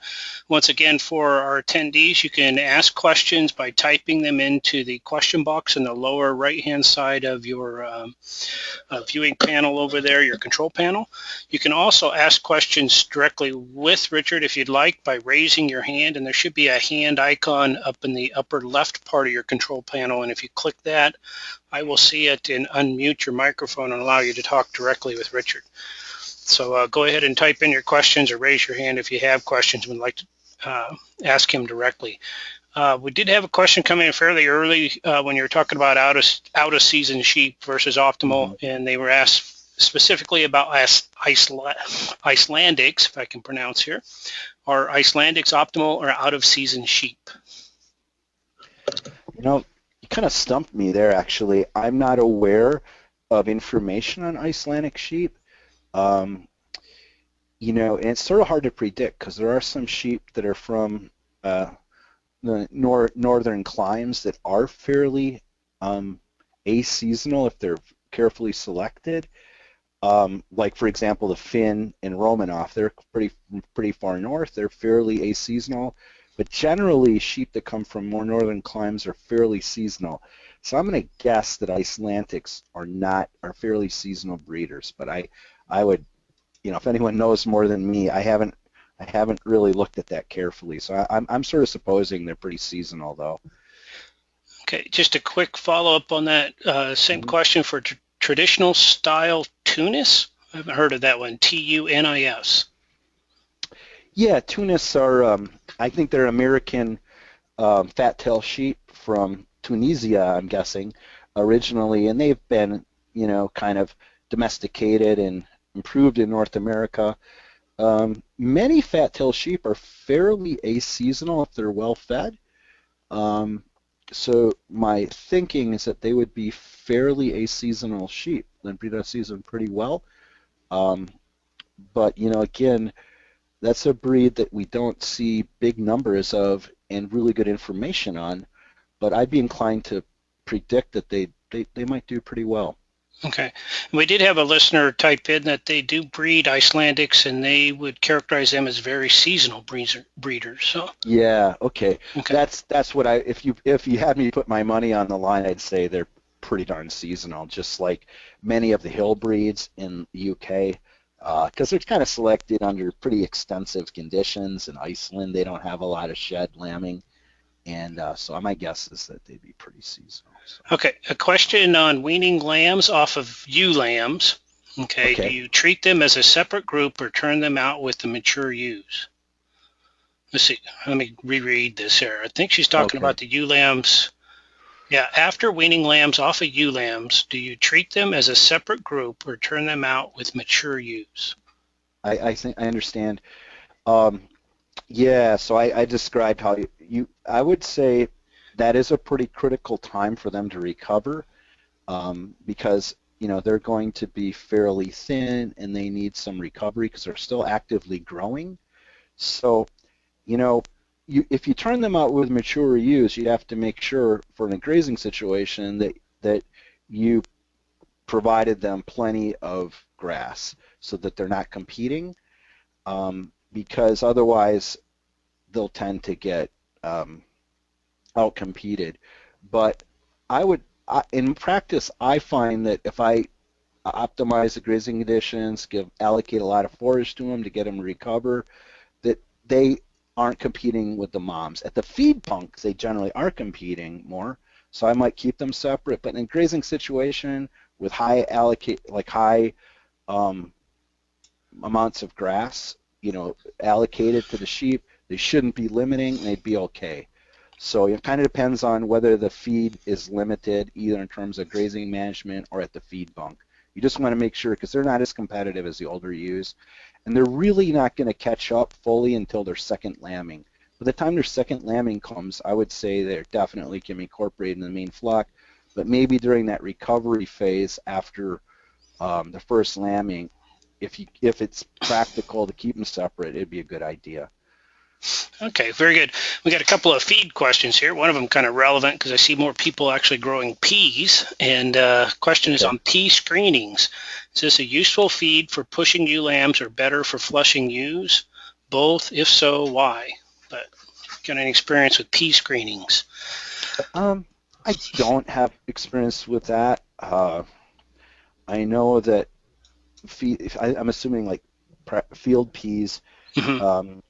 [SPEAKER 1] Once again, for our attendees, you can ask questions by typing them into the question box in the lower right-hand side of your viewing panel over there, your control panel. You can also ask questions directly with Richard if you'd like by raising your hand, and there should be a hand icon up in the upper left part of your control panel, and if you click that, I will see it and unmute your microphone and allow you to talk directly with Richard. So go ahead and type in your questions or raise your hand if you have questions and would like to ask him directly. We did have a question come in fairly early when you were talking about out of season sheep versus optimal, and they were asked specifically about Icelandics, if I can pronounce here. Are Icelandics optimal or out of season sheep?
[SPEAKER 2] You know, you kind of stumped me there, actually. I'm not aware of information on Icelandic sheep. You know, and it's sort of hard to predict because there are some sheep that are from the northern climes that are fairly aseasonal if they're carefully selected. Like, for example, the Finn and Romanov, they're pretty far north. They're fairly aseasonal. But generally, sheep that come from more northern climes are fairly seasonal. So I'm going to guess that Icelandics are fairly seasonal breeders. But I would, you know, if anyone knows more than me, I haven't really looked at that carefully. So I'm sort of supposing they're pretty seasonal, though.
[SPEAKER 1] Okay, just a quick follow-up on that same question for traditional style Tunis. I haven't heard of that one. Tunis.
[SPEAKER 2] Yeah, Tunis are, I think they're American fat-tail sheep from Tunisia, I'm guessing, originally, and they've been, you know, kind of domesticated and improved in North America. Many fat-tail sheep are fairly aseasonal if they're well-fed. So my thinking is that they would be fairly aseasonal sheep. They breed out of season pretty well. But, you know, again, that's a breed that we don't see big numbers of and really good information on. But I'd be inclined to predict that they might do pretty well.
[SPEAKER 1] Okay. We did have a listener type in that they do breed Icelandics, and they would characterize them as very seasonal breeders. So.
[SPEAKER 2] Yeah. Okay. That's what if you had me put my money on the line, I'd say they're pretty darn seasonal, just like many of the hill breeds in the UK, because they're kind of selected under pretty extensive conditions. In Iceland, they don't have a lot of shed lambing. And so my guess is that they'd be pretty seasonal. So.
[SPEAKER 1] Okay, a question on weaning lambs off of ewe lambs. Okay, do you treat them as a separate group or turn them out with the mature ewes? Let's see, let me reread this here. I think she's talking about the ewe lambs. Yeah, after weaning lambs off of ewe lambs, do you treat them as a separate group or turn them out with mature ewes?
[SPEAKER 2] I think I understand. Yeah, so I described how I would say that is a pretty critical time for them to recover because, you know, they're going to be fairly thin and they need some recovery because they're still actively growing. So, you know, if you turn them out with mature ewes, you'd have to make sure for a grazing situation that you provided them plenty of grass so that they're not competing. Because otherwise they'll tend to get outcompeted. But in practice, I find that if I optimize the grazing conditions, allocate a lot of forage to them to get them to recover, that they aren't competing with the moms. At the feed bunks, they generally are competing more, so I might keep them separate. But in a grazing situation with high amounts of grass, you know, allocated to the sheep, they shouldn't be limiting, and they'd be okay. So it kind of depends on whether the feed is limited, either in terms of grazing management or at the feed bunk. You just want to make sure, because they're not as competitive as the older ewes, and they're really not going to catch up fully until their second lambing. By the time their second lambing comes, I would say they definitely can be incorporated in the main flock, but maybe during that recovery phase after the first lambing, if it's practical to keep them separate, it'd be a good idea.
[SPEAKER 1] Okay, very good. We got a couple of feed questions here. One of them kind of relevant because I see more people actually growing peas. And question is on pea screenings. Is this a useful feed for pushing ewe lambs or better for flushing ewes? Both? If so, why? But got any experience with pea screenings?
[SPEAKER 2] I don't have experience with that. I know that I'm assuming like field peas.
[SPEAKER 1] Mm-hmm.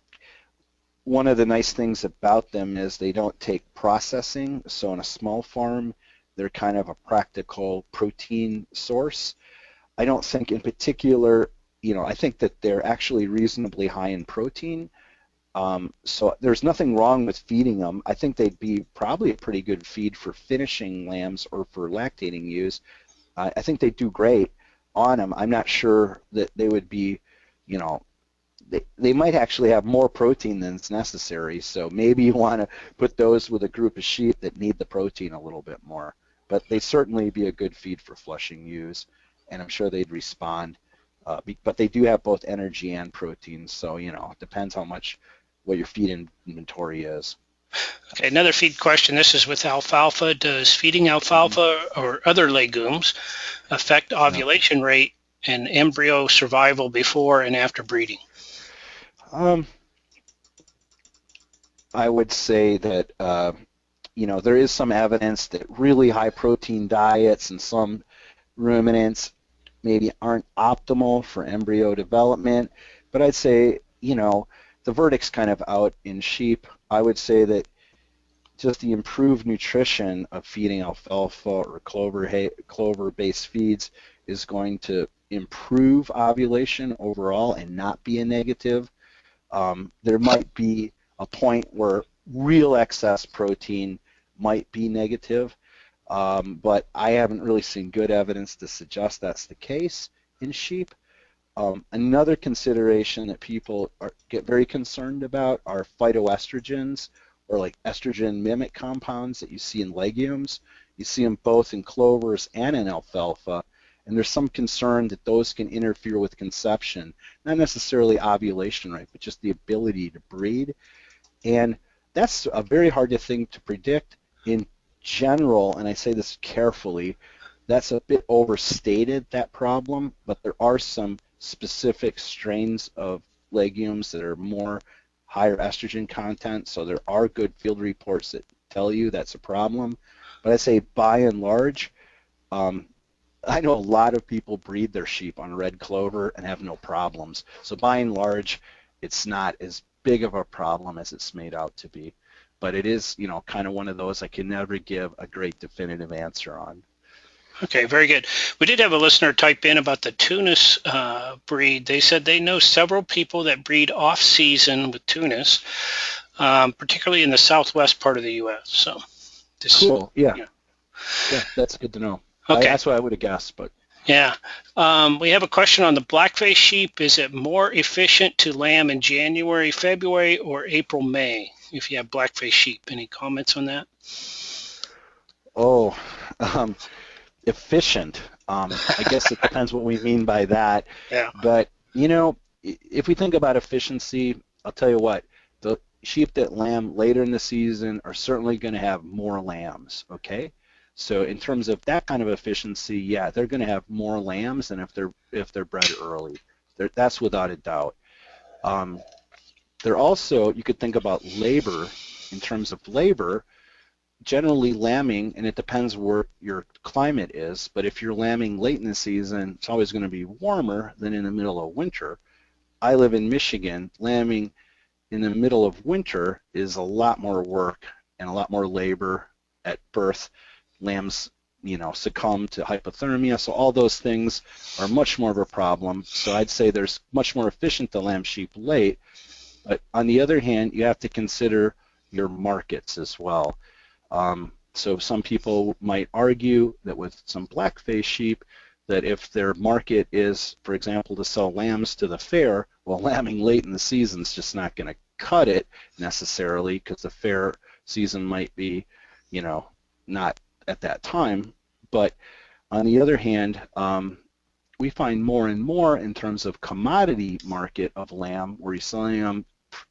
[SPEAKER 2] One of the nice things about them is they don't take processing. So in a small farm, they're kind of a practical protein source. I don't think in particular, I think that they're actually reasonably high in protein. So there's nothing wrong with feeding them. I think they'd be probably a pretty good feed for finishing lambs or for lactating ewes. I think they do great on them. I'm not sure that they would be, they might actually have more protein than is necessary. So maybe you want to put those with a group of sheep that need the protein a little bit more. But they certainly be a good feed for flushing ewes, and I'm sure they'd respond. But they do have both energy and protein, so it depends what your feed inventory is.
[SPEAKER 1] Okay, another feed question. This is with alfalfa. Does feeding alfalfa or other legumes affect ovulation rate and embryo survival before and after breeding?
[SPEAKER 2] I would say that there is some evidence that really high protein diets and some ruminants maybe aren't optimal for embryo development, but I'd say the verdict's kind of out in sheep. I would say that just the improved nutrition of feeding alfalfa or clover-based feeds is going to improve ovulation overall and not be a negative. There might be a point where real excess protein might be negative, but I haven't really seen good evidence to suggest that's the case in sheep. Another consideration that people get very concerned about are phytoestrogens, or like estrogen mimic compounds that you see in legumes. You see them both in clovers and in alfalfa, and there's some concern that those can interfere with conception, not necessarily ovulation rate, but just the ability to breed. And that's a very hard thing to predict. In general, and I say this carefully, that's a bit overstated, that problem, but there are some specific strains of legumes that are more higher estrogen content, so there are good field reports that tell you that's a problem. But I say by and large, I know a lot of people breed their sheep on red clover and have no problems. So by and large, it's not as big of a problem as it's made out to be. But it is, kind of one of those I can never give a great definitive answer on.
[SPEAKER 1] Okay, very good. We did have a listener type in about the Tunis breed. They said they know several people that breed off-season with Tunis, particularly in the southwest part of the U.S. So,
[SPEAKER 2] cool. Yeah, that's good to know. Okay. That's what I would have guessed, but.
[SPEAKER 1] Yeah. We have a question on the blackface sheep. Is it more efficient to lamb in January, February, or April, May if you have blackface sheep? Any comments on that?
[SPEAKER 2] Oh, efficient. I guess it depends what we mean by that.
[SPEAKER 1] Yeah.
[SPEAKER 2] But, if we think about efficiency, I'll tell you what, the sheep that lamb later in the season are certainly going to have more lambs, okay? So in terms of that kind of efficiency, yeah, they're going to have more lambs than if they're bred early. That's without a doubt. They're also, you could think about labor. In terms of labor, generally lambing, and it depends where your climate is, but if you're lambing late in the season, it's always going to be warmer than in the middle of winter. I live in Michigan. Lambing in the middle of winter is a lot more work and a lot more labor at birth. Lambs, succumb to hypothermia, so all those things are much more of a problem. So I'd say there's much more efficient to lamb sheep late, but on the other hand, you have to consider your markets as well. So some people might argue that with some blackface sheep, that if their market is, for example, to sell lambs to the fair, well, lambing late in the season is just not going to cut it necessarily, because the fair season might be, not at that time. But on the other hand, we find more and more in terms of commodity market of lamb, where you're selling them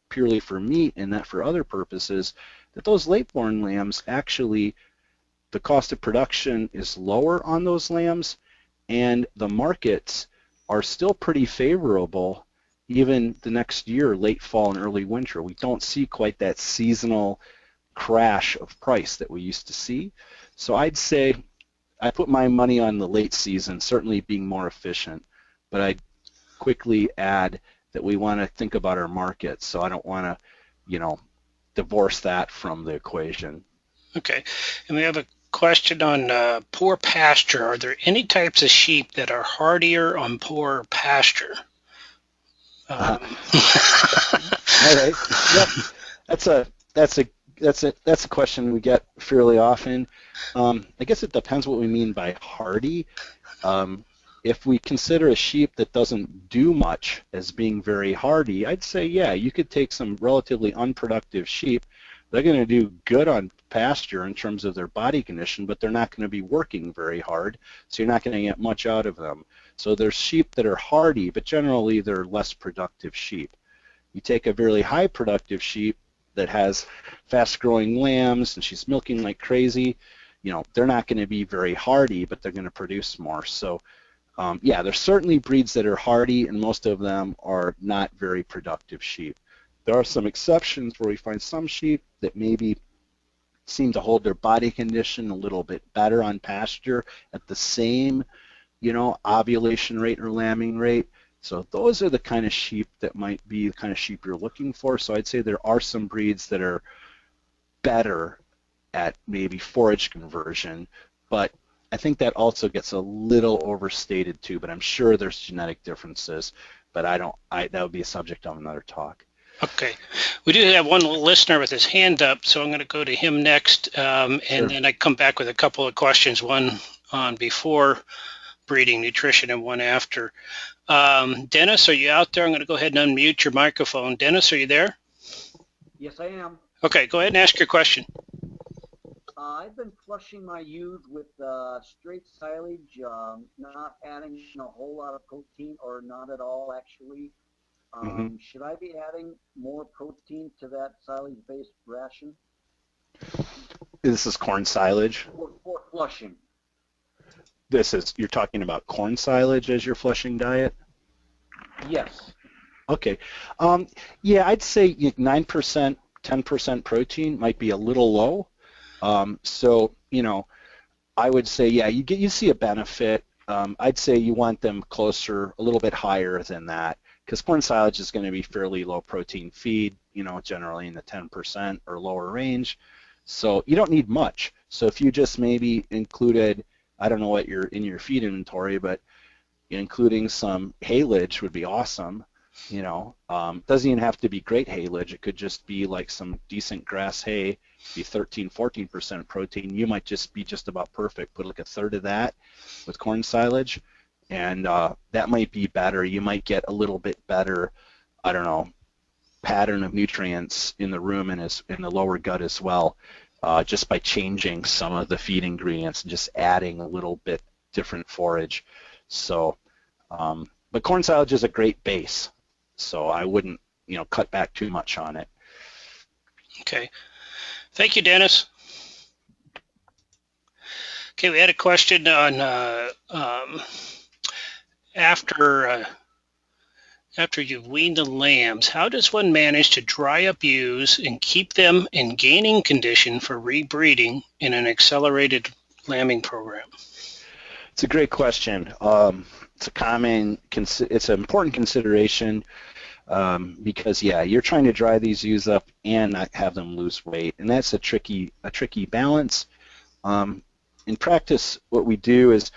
[SPEAKER 2] purely for meat and not for other purposes, that those late-born lambs actually, the cost of production is lower on those lambs, and the markets are still pretty favorable even the next year, late fall and early winter. We don't see quite that seasonal crash of price that we used to see. So I'd say I put my money on the late season, certainly being more efficient, but I'd quickly add that we want to think about our market. So I don't want to, divorce that from the equation.
[SPEAKER 1] Okay, and we have a question on poor pasture. Are there any types of sheep that are hardier on poor pasture?
[SPEAKER 2] All right. Yep. That's a question we get fairly often. I guess it depends what we mean by hardy. If we consider a sheep that doesn't do much as being very hardy, I'd say, yeah, you could take some relatively unproductive sheep. They're going to do good on pasture in terms of their body condition, but they're not going to be working very hard, so you're not going to get much out of them. So there's sheep that are hardy, but generally they're less productive sheep. You take a very high productive sheep that has fast-growing lambs and she's milking like crazy, they're not going to be very hardy, but they're going to produce more. So yeah, there's certainly breeds that are hardy, and most of them are not very productive sheep. There are some exceptions where we find some sheep that maybe seem to hold their body condition a little bit better on pasture at the same, ovulation rate or lambing rate. So those are the kind of sheep that might be the kind of sheep you're looking for. So I'd say there are some breeds that are better at maybe forage conversion, but I think that also gets a little overstated too, but I'm sure there's genetic differences, but that would be a subject of another talk.
[SPEAKER 1] Okay. We do have one listener with his hand up, so I'm going to go to him next, and
[SPEAKER 2] Sure.
[SPEAKER 1] then I come back with a couple of questions, one on before breeding nutrition and one after. Dennis, are you out there? I'm going to go ahead and unmute your microphone. Dennis, are you there?
[SPEAKER 3] Yes, I am.
[SPEAKER 1] Okay, go ahead and ask your question.
[SPEAKER 3] I've been flushing my ewes with straight silage, not adding a whole lot of protein, or not at all, actually. Should I be adding more protein to that silage-based ration?
[SPEAKER 2] This is corn silage?
[SPEAKER 3] For flushing.
[SPEAKER 2] You're talking about corn silage as your flushing diet?
[SPEAKER 3] Yes.
[SPEAKER 2] Okay. Yeah, I'd say 9%, 10% protein might be a little low. So, I would say, yeah, you see a benefit. I'd say you want them closer, a little bit higher than that, because corn silage is going to be fairly low protein feed, generally in the 10% or lower range. So you don't need much. So if you just maybe included, I don't know what you're in your feed inventory, but including some haylage would be awesome. Doesn't even have to be great haylage. It could just be like some decent grass hay, be 13, 14% protein. You might just be just about perfect. Put like a third of that with corn silage, and that might be better. You might get a little bit better, I don't know, pattern of nutrients in the rumen and in the lower gut as well, just by changing some of the feed ingredients and just adding a little bit different forage. So, but corn silage is a great base, so I wouldn't, cut back too much on it.
[SPEAKER 1] Okay. Thank you, Dennis. Okay, we had a question on after you've weaned the lambs, how does one manage to dry up ewes and keep them in gaining condition for rebreeding in an accelerated lambing program?
[SPEAKER 2] It's a great question. It's an important consideration because, yeah, you're trying to dry these ewes up and not have them lose weight, and that's a tricky balance. In practice, what we do is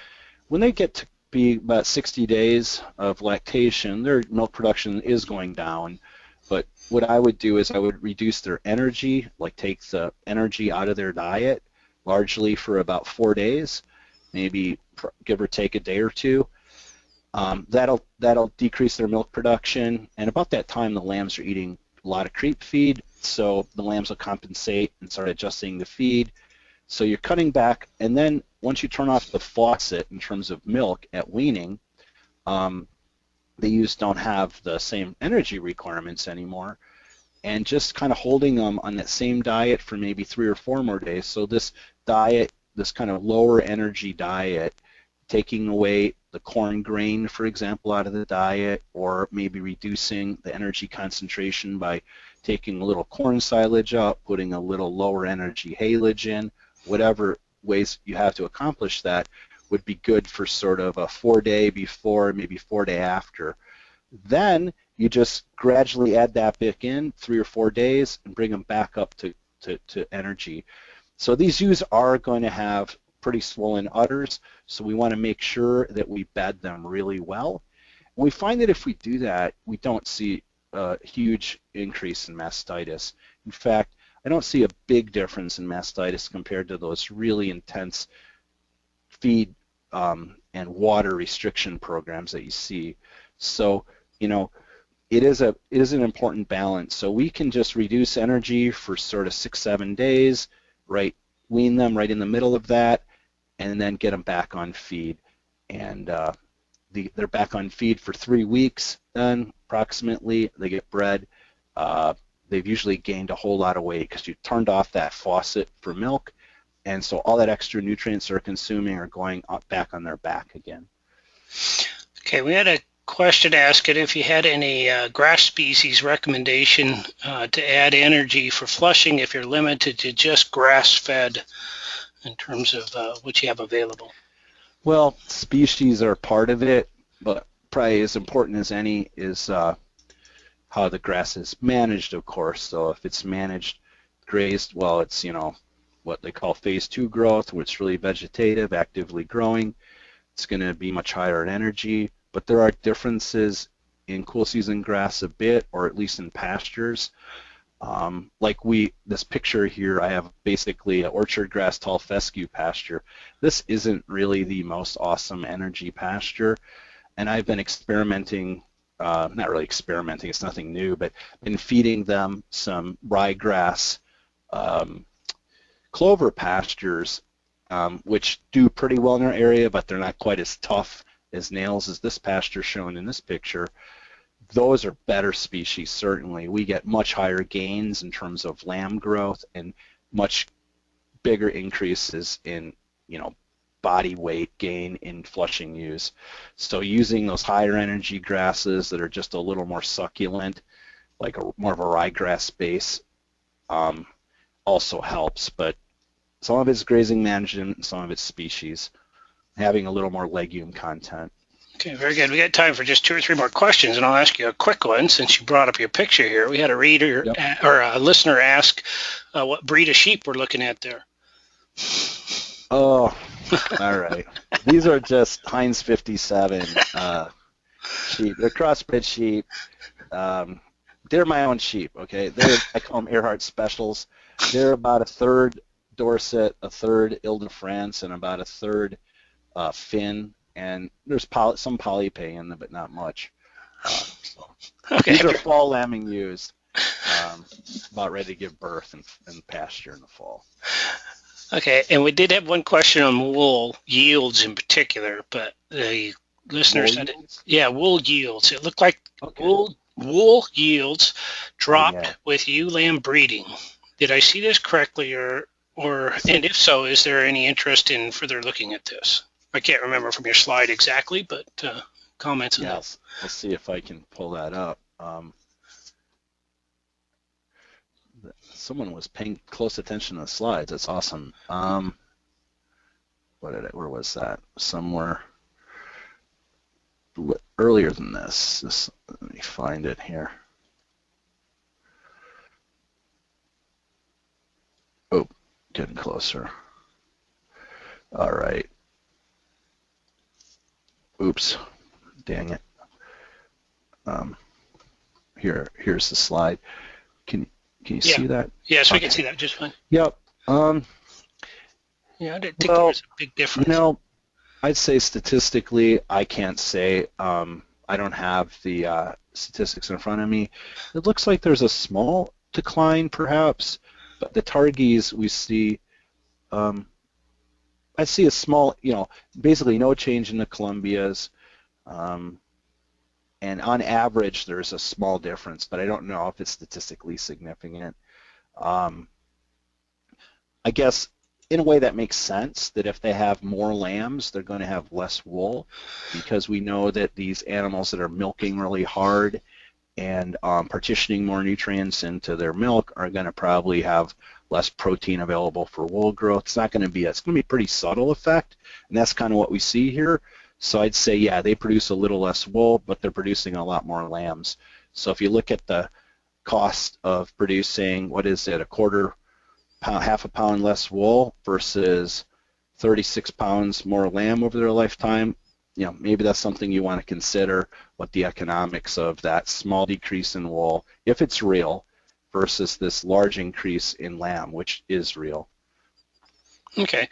[SPEAKER 2] when they get to be about 60 days of lactation, their milk production is going down. But what I would do is I would reduce their energy, like take the energy out of their diet largely for about 4 days, maybe give or take a day or two. That'll decrease their milk production, and about that time the lambs are eating a lot of creep feed, so the lambs will compensate and start adjusting the feed. So you're cutting back, and then once you turn off the faucet in terms of milk at weaning, the ewes don't have the same energy requirements anymore. and just kind of holding them on that same diet for maybe 3 or 4 more days. So this diet, this kind of lower energy diet, taking away the corn grain, for example, out of the diet, or maybe reducing the energy concentration by taking a little corn silage out, putting a little lower energy haylage in, whatever ways you have to accomplish that would be good for sort of a 4-day before, maybe 4-day after. Then you just gradually add that back in 3 or 4 days and bring them back up to energy. So these ewes are going to have pretty swollen udders, so we want to make sure that we bed them really well. And we find that if we do that, we don't see a huge increase in mastitis. In fact, I don't see a big difference in mastitis compared to those really intense feed and water restriction programs that you see. So, you know, it is an important balance. So we can just reduce energy for sort of 6-7 days, right? Wean them right in the middle of that, and then get them back on feed. And they're back on feed for 3 weeks. Then approximately, they get bred. They've usually gained a whole lot of weight because you turned off that faucet for milk, and so all that extra nutrients they're consuming are going back on their back again.
[SPEAKER 1] Okay, we had a question asking if you had any grass species recommendation to add energy for flushing if you're limited to just grass-fed in terms of what you have available.
[SPEAKER 2] Well, species are part of it, but probably as important as any is how the grass is managed, of course. So if it's managed, grazed, well, it's, you know, what they call phase 2 growth, where it's really vegetative, actively growing. It's going to be much higher in energy, but there are differences in cool season grass a bit, or at least in pastures. Like this picture here, I have basically an orchard grass tall fescue pasture. This isn't really the most awesome energy pasture, and I've been experimenting, not really experimenting, it's nothing new, but been feeding them some ryegrass clover pastures, which do pretty well in our area, but they're not quite as tough as nails as this pasture shown in this picture. Those are better species, certainly. We get much higher gains in terms of lamb growth and much bigger increases in, you know, body weight gain in flushing ewes. So using those higher energy grasses that are just a little more succulent, like more of a ryegrass base, also helps. But some of it's grazing management and some of it's species, having a little more legume content.
[SPEAKER 1] Okay, very good. We got time for just 2 or 3 more questions, and I'll ask you a quick one since you brought up your picture here. We had a reader or a listener ask what breed of sheep we're looking at there.
[SPEAKER 2] Oh, all right. These are just Heinz 57 sheep. They're crossbred sheep. They're my own sheep, okay? I call them Earhart Specials. They're about a third Dorset, a third Ile-de-France, and about a third Finn. And there's some polypay in them, but not much.
[SPEAKER 1] Okay.
[SPEAKER 2] These are fall lambing ewes, about ready to give birth and pasture in the fall.
[SPEAKER 1] Okay, and we did have one question on wool yields in particular, but the listener said, wool yields. It looked like wool yields dropped with ewe lamb breeding. Did I see this correctly, and if so, is there any interest in further looking at this? I can't remember from your slide exactly, but comments on that.
[SPEAKER 2] Let's see if I can pull that up. Someone was paying close attention to the slides. That's awesome. Where was that? Somewhere earlier than this. Let me find it here. Oh, getting closer. All right. Oops, dang it. Here's the slide. Can you see that?
[SPEAKER 1] Yes, we can see that just fine.
[SPEAKER 2] Yep.
[SPEAKER 1] I didn't think there was a big difference.
[SPEAKER 2] You know, I'd say statistically, I can't say. I don't have the statistics in front of me. It looks like there's a small decline, perhaps, but the targies we see. I see a small, basically no change in the Columbias. And on average, there's a small difference, but I don't know if it's statistically significant. I guess in a way that makes sense, that if they have more lambs, they're going to have less wool, because we know that these animals that are milking really hard and partitioning more nutrients into their milk are going to probably have less protein available for wool growth. It's going to be a pretty subtle effect, and that's kind of what we see here. So I'd say, yeah, they produce a little less wool, but they're producing a lot more lambs. So if you look at the cost of producing, what is it, half a pound less wool versus 36 pounds more lamb over their lifetime, maybe that's something you want to consider, what the economics of that small decrease in wool, if it's real, versus this large increase in lamb, which is real.
[SPEAKER 1] Okay.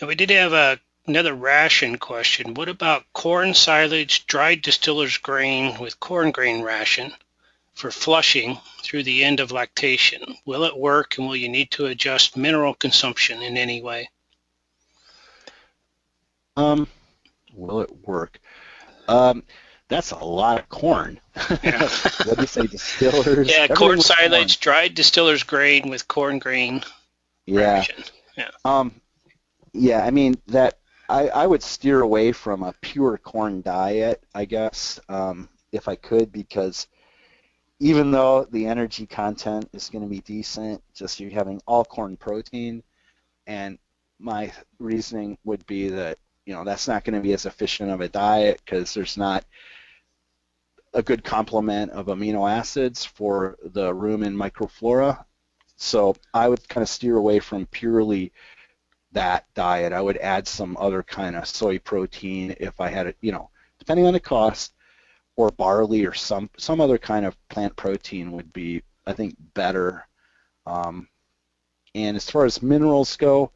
[SPEAKER 1] And we did have another ration question. What about corn silage, dried distiller's grain with corn grain ration for flushing through the end of lactation? Will it work, and will you need to adjust mineral consumption in any way?
[SPEAKER 2] Will it work? That's a lot of corn.
[SPEAKER 1] Yeah.
[SPEAKER 2] What do you say, distillers?
[SPEAKER 1] Yeah, corn silage, dried distiller's grain with corn grain ration. Yeah.
[SPEAKER 2] Yeah, I mean, that I would steer away from a pure corn diet, I guess, if I could, because even though the energy content is going to be decent, just you're having all corn protein, and my reasoning would be that, that's not going to be as efficient of a diet because there's not a good complement of amino acids for the rumen microflora. So I would kind of steer away from purely that diet. I would add some other kind of soy protein if I had it, depending on the cost, or barley or some other kind of plant protein would be, I think, better. And as far as minerals go,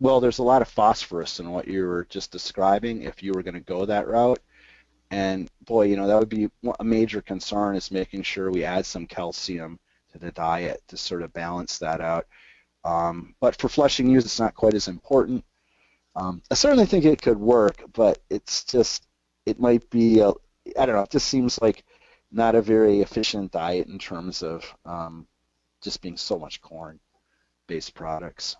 [SPEAKER 2] well, there's a lot of phosphorus in what you were just describing if you were going to go that route. And boy, that would be a major concern, is making sure we add some calcium to the diet to sort of balance that out. But for flushing use, it's not quite as important. I certainly think it could work, but it might be, I don't know, it just seems like not a very efficient diet in terms of just being so much corn-based products.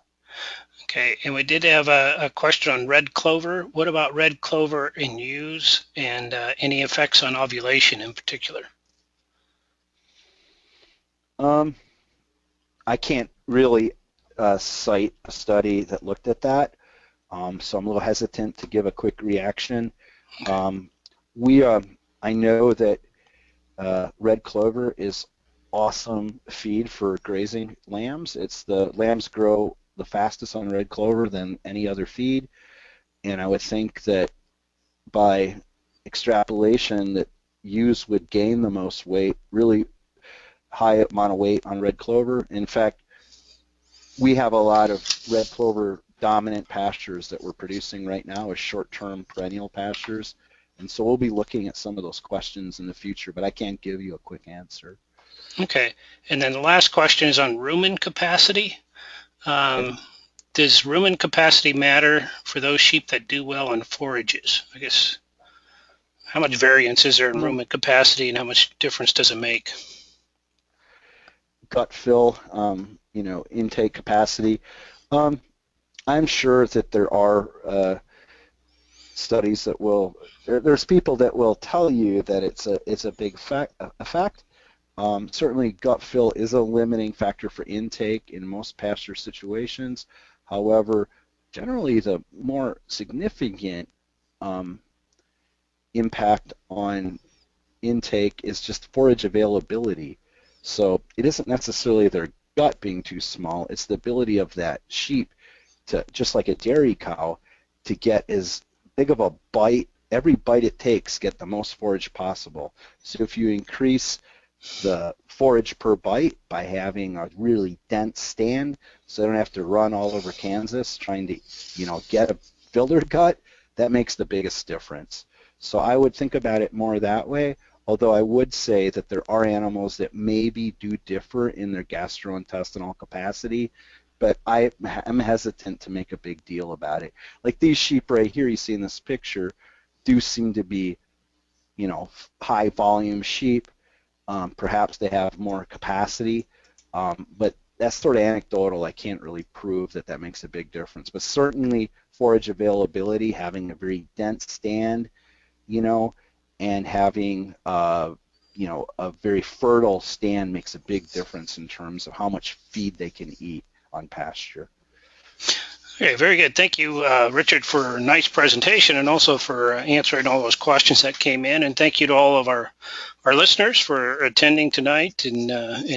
[SPEAKER 1] Okay, and we did have a question on red clover. What about red clover in use, and any effects on ovulation in particular?
[SPEAKER 2] I can't really cite a study that looked at that, so I'm a little hesitant to give a quick reaction. Okay. I know that red clover is awesome feed for grazing lambs. The lambs grow the fastest on red clover than any other feed, and I would think that by extrapolation that ewes would gain the most weight, really high amount of weight on red clover. In fact, we have a lot of red clover dominant pastures that we're producing right now as short-term perennial pastures, and so we'll be looking at some of those questions in the future, but I can't give you a quick answer.
[SPEAKER 1] Okay, and then the last question is on rumen capacity. Does rumen capacity matter for those sheep that do well on forages? I guess, how much variance is there in rumen capacity, and how much difference does it make?
[SPEAKER 2] Gut fill, intake capacity. I'm sure that there are studies that there's people that will tell you that it's a big effect. Certainly gut fill is a limiting factor for intake in most pasture situations. However, generally the more significant impact on intake is just forage availability. So it isn't necessarily their gut being too small, it's the ability of that sheep to, just like a dairy cow, to get as big of a bite, every bite it takes, get the most forage possible. So if you increase the forage per bite by having a really dense stand, so they don't have to run all over Kansas trying to, fill their gut, that makes the biggest difference. So I would think about it more that way, although I would say that there are animals that maybe do differ in their gastrointestinal capacity, but I'm hesitant to make a big deal about it. Like these sheep right here you see in this picture do seem to be high volume sheep. Perhaps they have more capacity, but that's sort of anecdotal. I can't really prove that makes a big difference. But certainly forage availability, having a very dense stand, and having a very fertile stand makes a big difference in terms of how much feed they can eat on pasture.
[SPEAKER 1] Okay, very good. Thank you, Richard, for a nice presentation and also for answering all those questions that came in. And thank you to all of our listeners for attending tonight and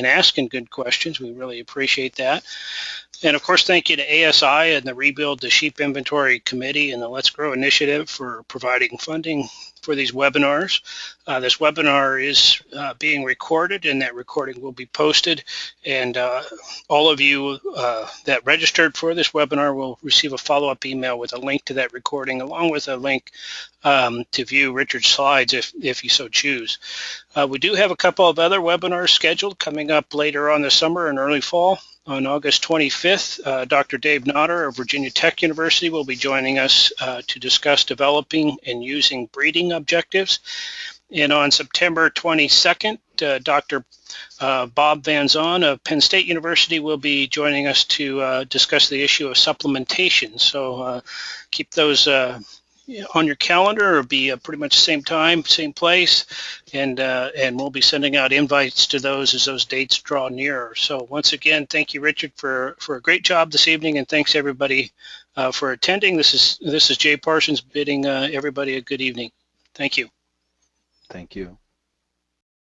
[SPEAKER 1] asking good questions. We really appreciate that. And of course, thank you to ASI and the Rebuild the Sheep Inventory Committee and the Let's Grow Initiative for providing funding for these webinars. This webinar is being recorded, and that recording will be posted. And all of you that registered for this webinar will receive a follow-up email with a link to that recording, along with a link to view Richard's slides if you so choose. We do have a couple of other webinars scheduled coming up later on this summer and early fall. On August 25th, Dr. Dave Notter of Virginia Tech University will be joining us to discuss developing and using breeding objectives. And on September 22nd, Dr. Bob Van Zon of Penn State University will be joining us to discuss the issue of supplementation. So keep those on your calendar. It'll be pretty much the same time, same place, and we'll be sending out invites to those as those dates draw nearer. So once again, thank you, Richard, for a great job this evening, and thanks everybody for attending. This is Jay Parsons bidding everybody a good evening. Thank you.
[SPEAKER 2] Thank you.